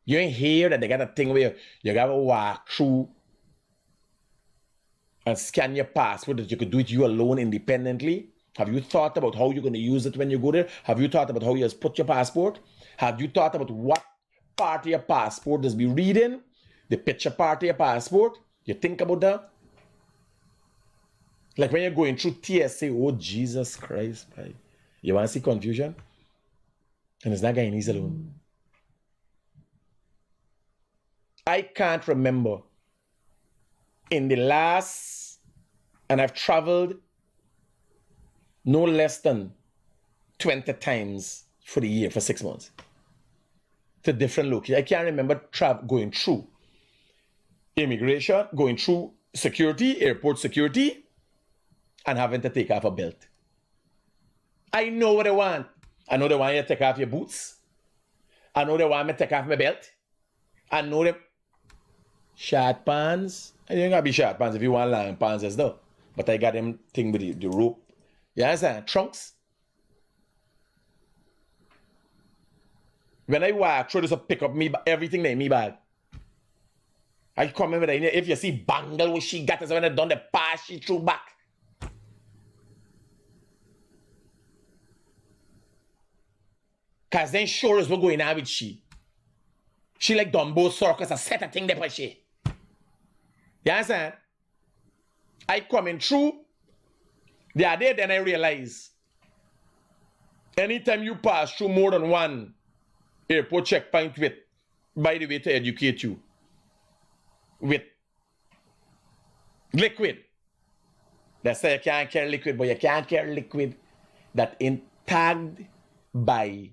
You ain't hear that they got a thing where you gotta walk through and scan your passport, that you could do it you alone independently. Have you thought about how you're going to use it when you go there? Have you thought about how you just put your passport? Have you thought about what part of your passport does be reading? The picture part of your passport? You think about that? Like when you're going through TSA, oh Jesus Christ, right? You want to see confusion? And it's not Guyanese alone. I can't remember in the last, and I've traveled no less than 20 times for the year, for 6 months, to different locations. I can't remember going through immigration, going through security, airport security, and having to take off a belt. I know what I want. I know they want you to take off your boots. I know they want me to take off my belt. I know them short pants. I ain't gotta be short pants if you want long pants as though. But I got them thing with the rope. You understand? Trunks. When I walk through this, pick up me everything in me bag. I come in with that. If you see bangle what she got, is when I done the pass, she threw back. Cause then sure is what going on with she. She like Dumbo circus, a set of thing there for she. You understand? I coming through. The other day, then I realize anytime you pass through more than one airport checkpoint with, by the way, to educate you, with liquid. That's why you can't carry liquid, but you can't carry liquid that ain't tagged by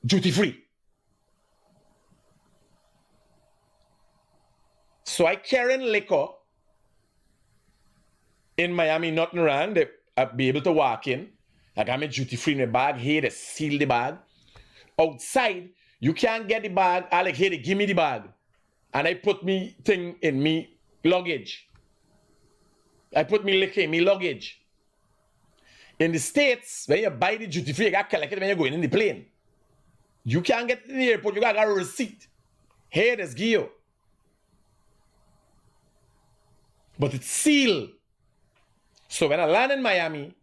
duty free. So I carry liquor in Miami, nothing wrong. They be able to walk in. I got my duty free in my bag. Here, they seal the bag. Outside, you can't get the bag. I like, here, they give me the bag. And I put me thing in me luggage. I put me liquor in me luggage. In the States, when you buy the duty free, you got collected when you're going in the plane. You can't get in the airport, you got a receipt. Here, there's Gio. But it's sealed. So when I land in Miami,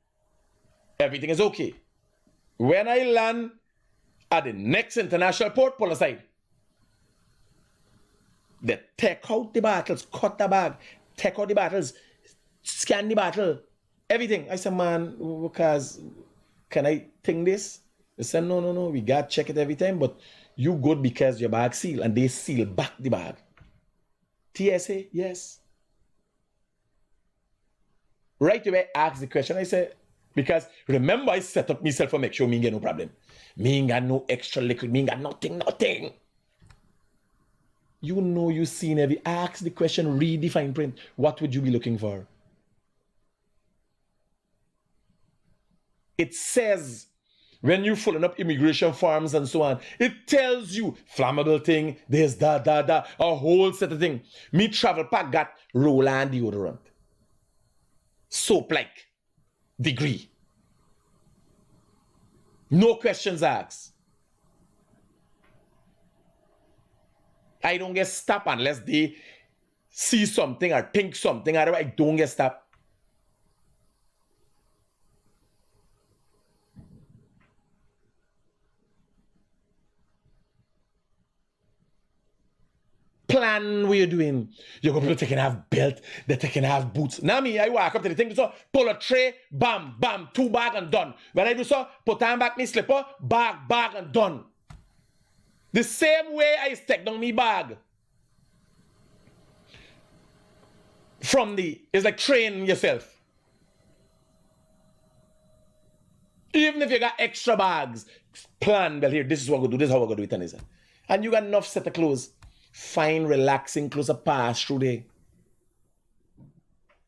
everything is okay. When I land at the next international port, pull aside. They take out the bottles, cut the bag, take out the bottles, scan the bottle, everything. I said, man, because can I think this? They said, no, we got to check it every time, but you good because your bag seal, and they seal back the bag. TSA, yes. Right away, ask the question. I said, because remember, I set up myself for make sure me ain't get no problem. Me ain't got no extra liquid, me ain't got nothing. You know you seen every, ask the question, read the fine print. What would you be looking for? It says, when you're filling up immigration forms and so on, it tells you flammable thing, there's a whole set of things. Me travel pack got roll-on deodorant. Soap-like degree. No questions asked. I don't get stopped unless they see something or think something. Otherwise, I don't get stopped. Plan what you're doing. You're going to take have belt, they're taking have boots. Now me, I walk up to the thing, so pull a tray, bam, 2 bag and done. When I do so, put on back me slipper, bag and done. The same way I take down me bag. It's like train yourself. Even if you got extra bags, plan, well here, this is what we're going to do, this is how we're going to do it. And you got enough set of clothes. Fine, relaxing, close a pass through there.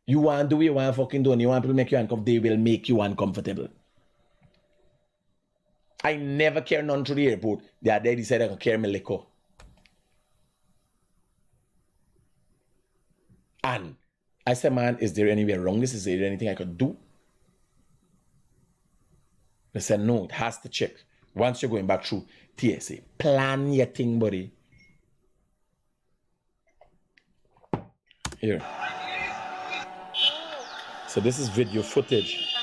You want to do what you want to fucking do, and you want people to make you uncomfortable, they will make you uncomfortable. I never carry none through the airport. The other day they said I can carry my liquor. And I said, man, is there anywhere wrong? Is there anything I could do? They said, no, it has to check. Once you're going back through TSA, plan your thing, buddy. Here. So this is video footage.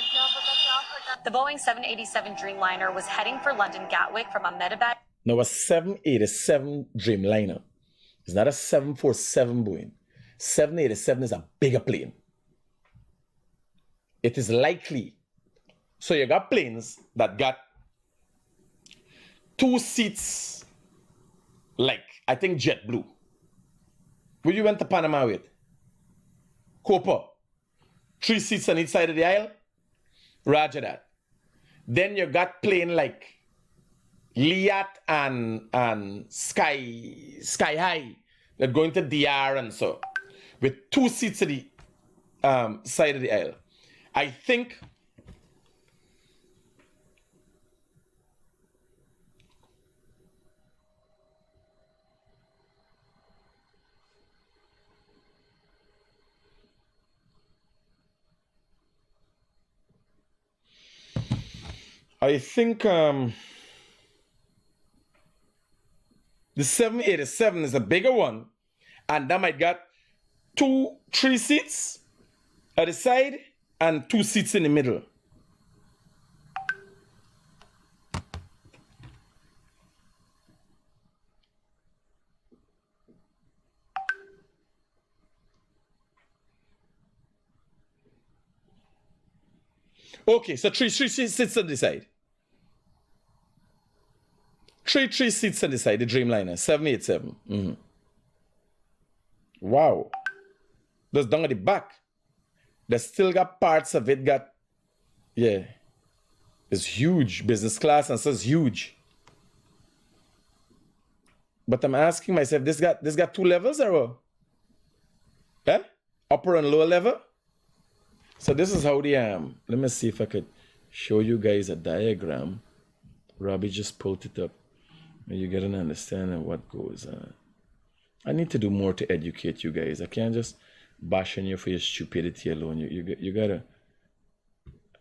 The Boeing 787 Dreamliner was heading for London Gatwick from Ahmedabad. Now a 787 Dreamliner. It's not a 747 Boeing. 787 is a bigger plane. It is likely. So you got planes that got 2 seats, like, I think JetBlue. Where you went to Panama with? Copa. 3 seats on each side of the aisle. Roger that. Then you got plane like Liat and Sky High that going to DR and so, with 2 seats at the side of the aisle. I think the 787 is a bigger one, and that might got 3 seats at the side and 2 seats in the middle. Okay, so 3 seats on the side. 3 seats on the side, the Dreamliner, 787. Mm-hmm. Wow. That's down at the back. They still got parts of it, yeah. It's huge, business class, and so it's huge. But I'm asking myself, this got 2 levels or what? Eh? Upper and lower level? So this is how the, let me see if I could show you guys a diagram. Robbie just pulled it up. You get an understanding of what goes on. I need to do more to educate you guys. I can't just bash on you for your stupidity alone. You gotta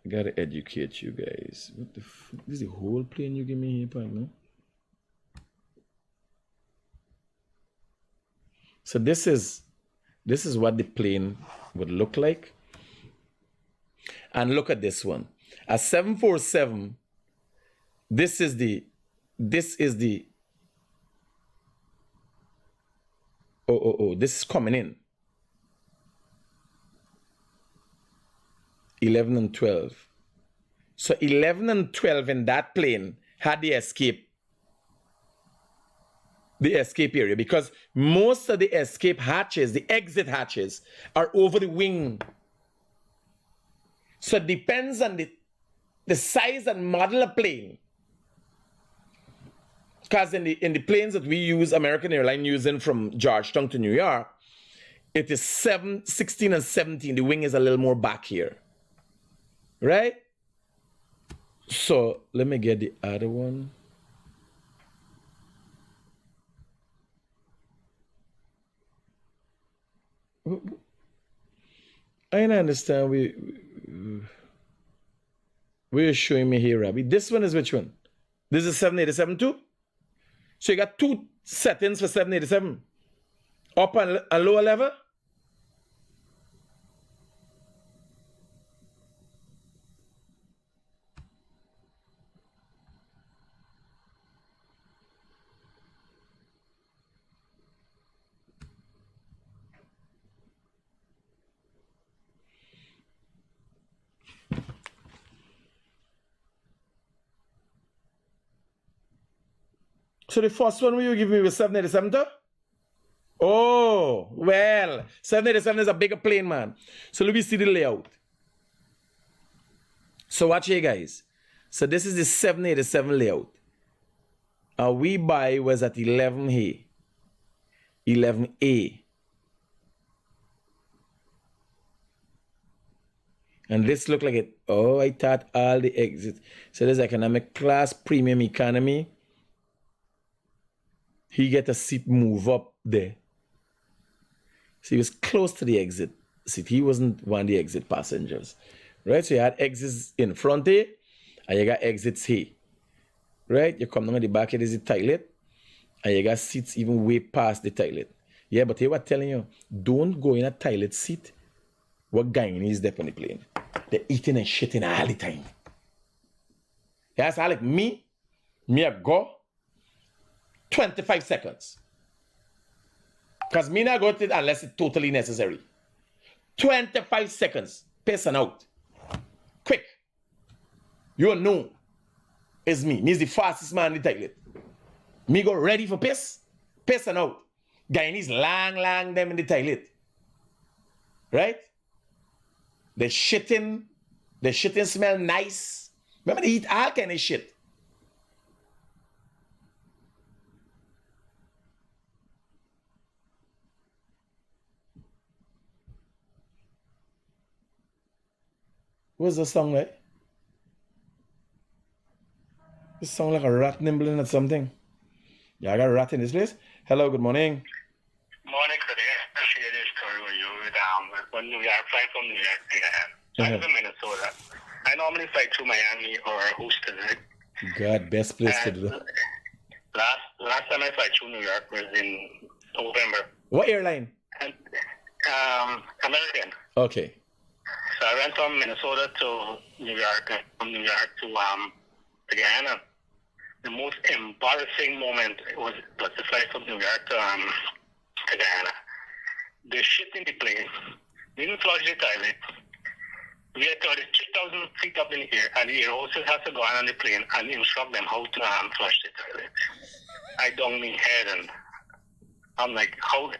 gotta educate you guys. What the this is the whole plane you give me here, partner? So this is what the plane would look like. And look at this one. A 747, this is the this is coming in. 11 and 12. So 11 and 12 in that plane had the escape area, because most of the escape hatches, the exit hatches, are over the wing. So it depends on the size and model of plane. Because in the planes that we use, American Airlines using from Georgetown to New York, it is 16 and 17. The wing is a little more back here. Right? So let me get the other one. I don't understand. We're showing me here, Rabbi. This one is which one? This is 787 too? So you got two settings for 787. Up and lower level? So the first one you give me was 787 too? Oh, well, 787 is a bigger plane, man. So let me see the layout. So watch here, guys. So this is the 787 layout. Our we buy was at 11A. 11A. And this looked like it. Oh, I thought all the exits. So there's economic class, premium economy. He get a seat move up there. So he was close to the exit seat. He wasn't one of the exit passengers. Right? So you had exits in front here, and you got exits here. Right? You come down at the back, it is the toilet, and you got seats even way past the toilet. Yeah, but they were telling you, don't go in a toilet seat. What Guyanese there on the plane? They're eating and shitting all the time. Yeah, so like me I go 25 seconds. Because me not go to it unless it's totally necessary. 25 seconds. Pissing out. Quick. You know it's me. Me is the fastest man in the toilet. Me go ready for piss. Pissing out. Guyanese lang them in the toilet. Right? The shitting smell nice. Remember they eat all kind of shit. What's the song like? This sound like a rat nibbling at something. Yeah, I got a rat in this place. Hello, good morning. Morning, Critic. I share this story with you when New York, flying from New York to I live in Minnesota. I normally fly to Miami or Houston. God, best place to do. Last time I flew to New York was in November. What airline? And, American. Okay. So I went from Minnesota to New York, and from New York to Guyana. The most embarrassing moment was the flight from New York to Guyana. The shit in the plane. Didn't flush the toilet. We had 3,000 feet up in the air, and the air hostess has to go on the plane and instruct them how to flush the toilet. I dong me head, and I'm like, how?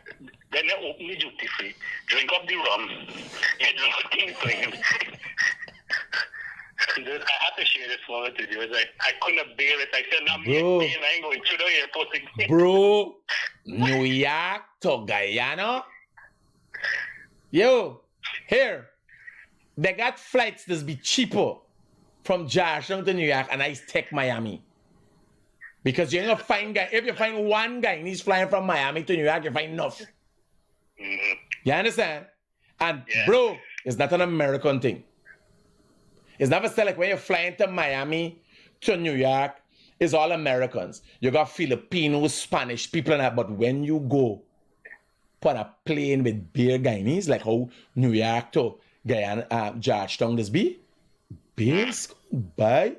Then they open the duty free, drink up the rum, get drunk in the plane. I have to share this moment with you. I couldn't bear it. I said, I'm Bro. I ain't going to the airport again. Bro, New York to Guyana? Yo, here. They got flights that be cheaper from Georgetown to New York, and I take Miami. Because you're going to find, if you find one guy and he's flying from Miami to New York, you find enough. Mm-hmm. You understand? And bro, it's not an American thing. It's never said like when you're flying to Miami, to New York, it's all Americans. You got Filipinos, Spanish people and that. But when you go on a plane with bare Guyanese, like how New York to Guyana, Georgetown this be, bears go by,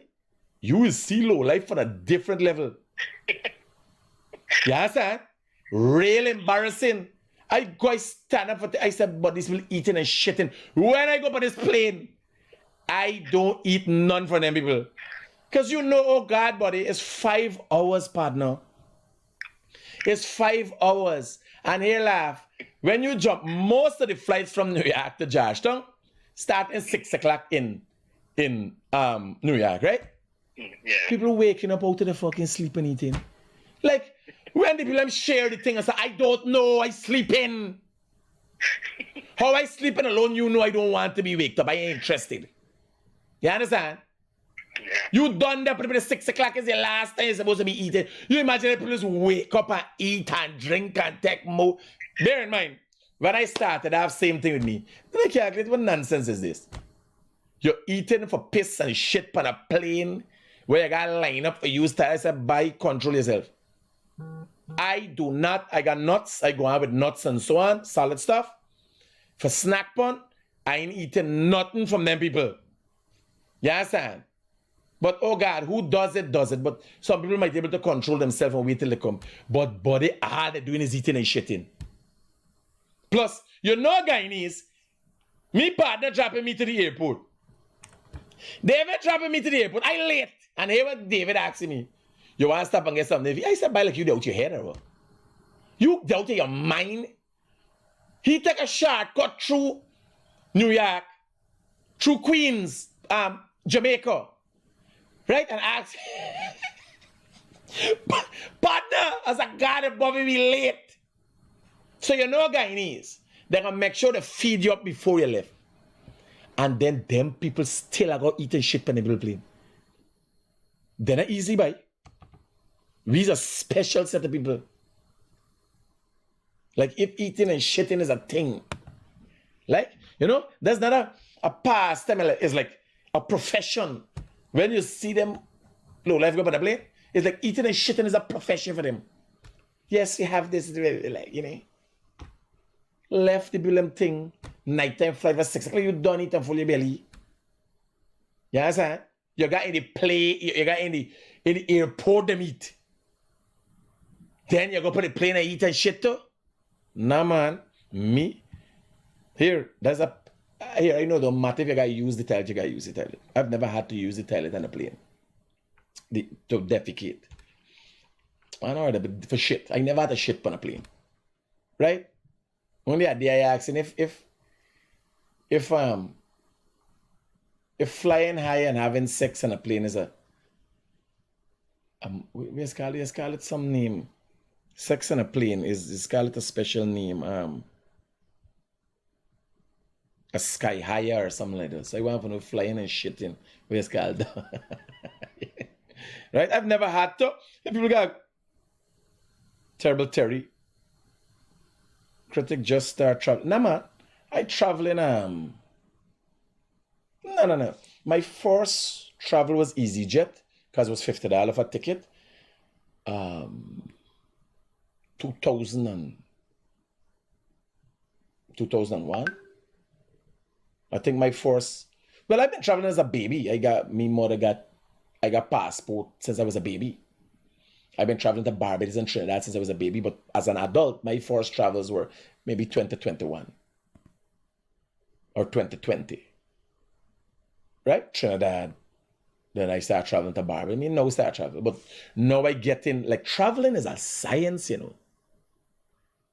you will see low life on a different level. You understand? Real embarrassing. I stand up for I said, but this will eating and shitting. When I go on this plane, I don't eat none from them people. Because you know, oh God, buddy, it's 5 hours, partner. It's 5 hours. And here laugh. When you jump, most of the flights from New York to Georgetown start at 6 o'clock in New York, right? Yeah. People waking up out of the fucking sleep and eating. Like, when the people share the thing and say, I don't know, I sleep in. How I sleep in alone, you know I don't want to be waked up. I ain't interested. You understand? Yeah. You done that, but 6 o'clock is the last time you're supposed to be eating. You imagine that people just wake up and eat and drink and take more. Bear in mind, when I started, I have same thing with me. Then I calculate, what nonsense is this? You're eating for piss and shit on a plane where you got to line up for you. I said, buy, control yourself. I got nuts. I go out with nuts and so on, solid stuff. For snack pun, I ain't eating nothing from them people. You understand? But oh God, who does it, does it. But some people might be able to control themselves and wait till they come. But body, all they're doing is eating and shitting. Plus, you know Guyanese, me partner dropping me to the airport. David dropping me to the airport. I late. And here was David asking me, you want to stop and get something? I said, by like you doubt your head, or what? You doubt your mind? He take a shortcut through New York, through Queens, Jamaica, right? And ask, partner, as a God above me late. So you know Guyanese, they're going to make sure they feed you up before you leave. And then them people still are going to eat and shit on the middle plane. They're not easy, by. We's a special set of people. Like, if eating and shitting is a thing, like, you know, that's not a pastime. It's like a profession. When you see them, low life go by the plane, it's like eating and shitting is a profession for them. Yes, you have this, like, you know, left the bill thing, nighttime flight for 6 o'clock, you don't eat and full your belly. You understand? You got in the play, you got in the airport them eat. Then you go put the plane and eat and shit too? Nah, man. Me? Here, I know, don't matter if you gotta use the toilet, you gotta use the toilet. I've never had to use the toilet on a plane. To defecate. I know, for shit. I never had a shit on a plane. Right? Only a day I asking if flying high and having sex on a plane is a let's call it some name. Sex on a plane is call it a special name. A sky higher or something like that. So I want to know flying and shitting. Where's called? Right? I've never had to. People got terrible Terry. Critic just start traveling. Nah, man. I travel in No. My first travel was EasyJet because it was $50 for a ticket. 2001. I think my first. Well, I've been traveling as a baby. I got passport since I was a baby. I've been traveling to Barbados and Trinidad since I was a baby, but as an adult, my first travels were maybe 2021 or 2020. Right? Trinidad. Then I start traveling to Barbados. I mean, now I start traveling. But now I get in, like, traveling is a science, you know.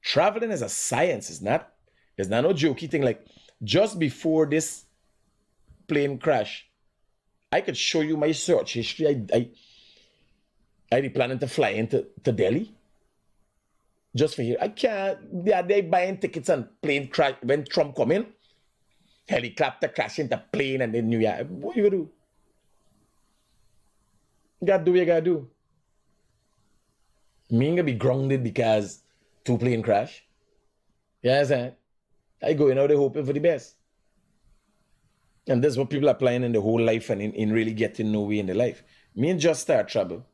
Traveling is a science. It's not no jokey thing. Like, just before this plane crash, I could show you my search history. I planning to fly into Delhi. Just for here. I can't. They buying tickets and plane crash. When Trump come in, helicopter crash into plane and then New York. What you gonna do? You gotta do what you gotta do. Me ain't gonna be grounded because 2 plane crash. You understand? I go in out there hoping for the best. And this is what people are applying in the whole life and in really getting nowhere in their life. Me and just start trouble.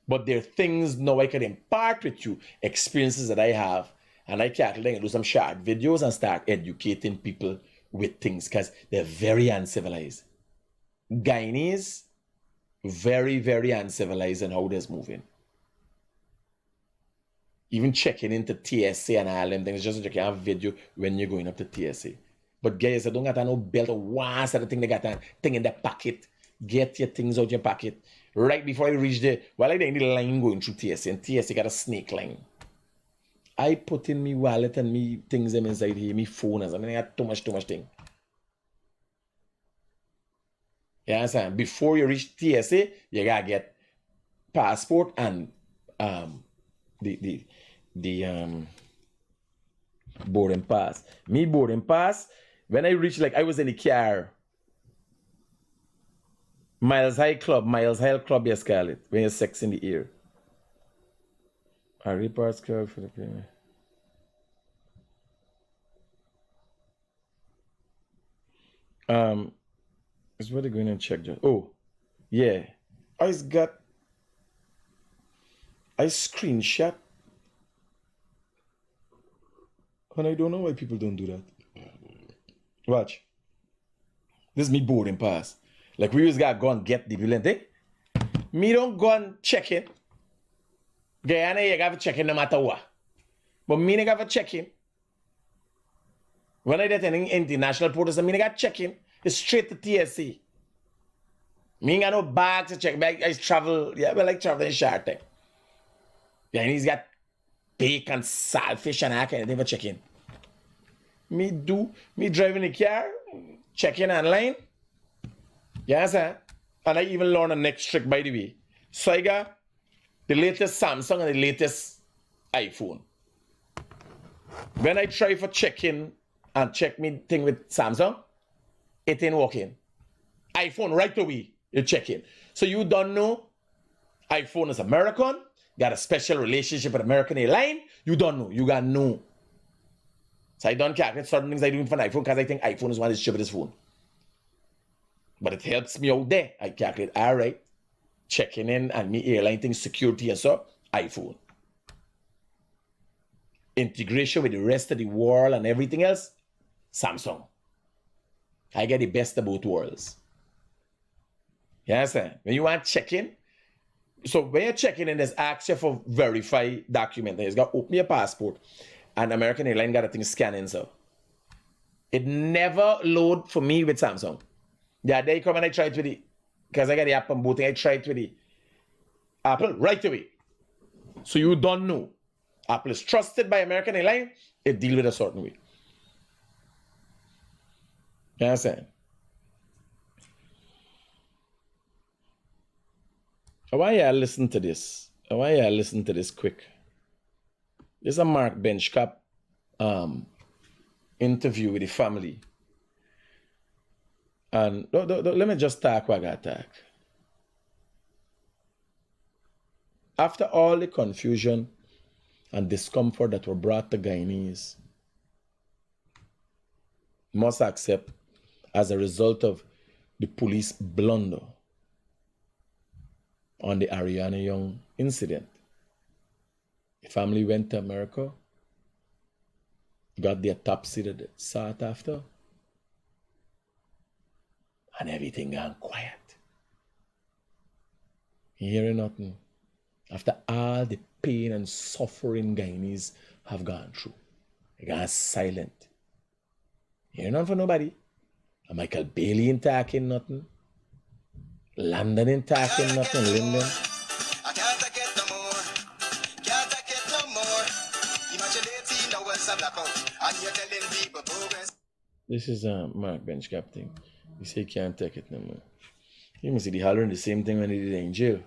But there are things now I can impart with you, experiences that I have, and I can do some short videos and start educating people with things because they're very uncivilized. Guyanese, very, very uncivilized in how they're moving. Even checking into TSA and all them things, just so you can have video when you're going up to TSA. But guys, I don't got no belt or one sort of thing. They got a thing in their pocket. Get your things out your pocket. Right before I reach there, while I didn't need a line going through TSA, and TSA got a snake line. I put in me wallet and me things them inside here, me phone and something. I got too much thing. You understand? Before you reach TSA, you gotta get passport and the boarding pass. Me boarding pass. When I reached, like I was in the car. Miles High Club, yes, call it. When you're sex in the ear. A reparts club for the payment. Is what they're going to check. Oh, yeah. I screenshot. And I don't know why people don't do that. Watch. This is me boarding pass. Like we just gotta go and get the bill thing. Me don't go and check in. Guyana, you gotta check in no matter what. But me ain't gotta check in. When I get any international portals, I mean I gotta check in. It's straight to TSC. Me ain't got no bag to check. I travel, yeah, but like traveling short time. Yeah, and he's got bacon, saltfish, and I can't never check in. Me driving the car, check in online. Yes, sir. And I even learned a next trick, by the way. So I got the latest Samsung and the latest iPhone. When I try for check-in and check me thing with Samsung, it ain't working. iPhone right away, you check in. So you don't know iPhone is American, got a special relationship with American Airlines. You don't know. You got no. So I don't calculate certain things I do for an iPhone because I think iPhone is one of the cheapest phone. But it helps me out there. I calculate, all right, checking in and me airline things, security and so, iPhone. Integration with the rest of the world and everything else, Samsung. I get the best of both worlds. You understand? When you want check-in, so when you're checking in, there's ask you for verify document. It's got to open your passport. And American Airlines got a thing scanning, so. It never load for me with Samsung. Yeah, they come and I tried with the, because I got the app and both, I tried with the Apple right away. So you don't know. Apple is trusted by American Airlines, it deal with a certain way. You understand? I want you to listen to this. I want you to listen to this quick. This is a Mark Benchcap interview with the family. And let me just talk what I got to talk. After all the confusion and discomfort that were brought to Guyanese, must accept as a result of the police blunder on the Adriana Younge incident. The family went to America, got the autopsy that they sought after, and everything gone quiet. You hearing nothing? After all the pain and suffering Guyanese have gone through, they gone silent. You hear nothing for nobody. And Michael Bailey ain't talking nothing. London ain't talking nothing. Linden. I can't take it no more. Can't take it no more. Imagine 18 hours of blackout, and you're telling people progress. This is a Mark Benchcap thing. He say he can't take it no more. You must see the hollering the same thing when he did it in jail.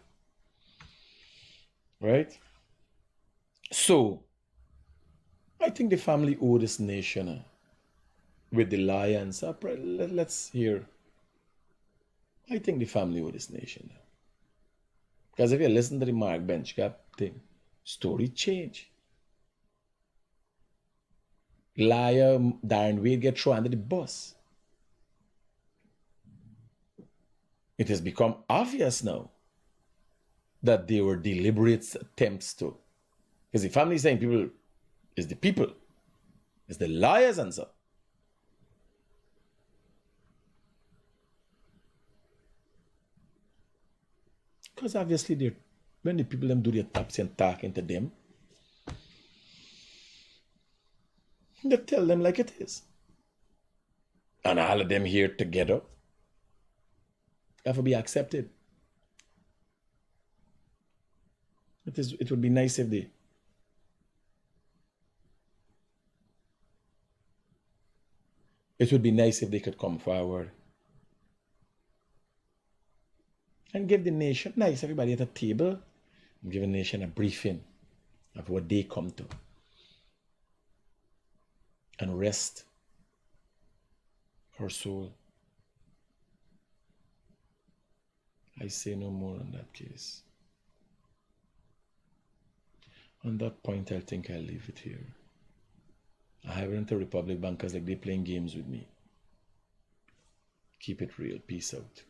Right? So, I think the family owe this nation with the lions. Let's hear. I think the family owe this nation. Because if you listen to the Mark Benchcap thing, story change. Liar Darren Wade get thrown under the bus. it has become obvious now that they were deliberate attempts to. Because the family is saying people is the people, it's the liars and so. Because obviously when the people them do the autopsy and talking to them, they tell them like it is. And all of them here together have to be accepted. It would be nice if they could come forward and give the nation, nice, everybody at a table, and give the nation a briefing of what they come to. And rest her soul. I say no more on that case. On that point, I think I'll leave it here. I haven't a Republic bankers like they playing games with me. Keep it real. Peace out.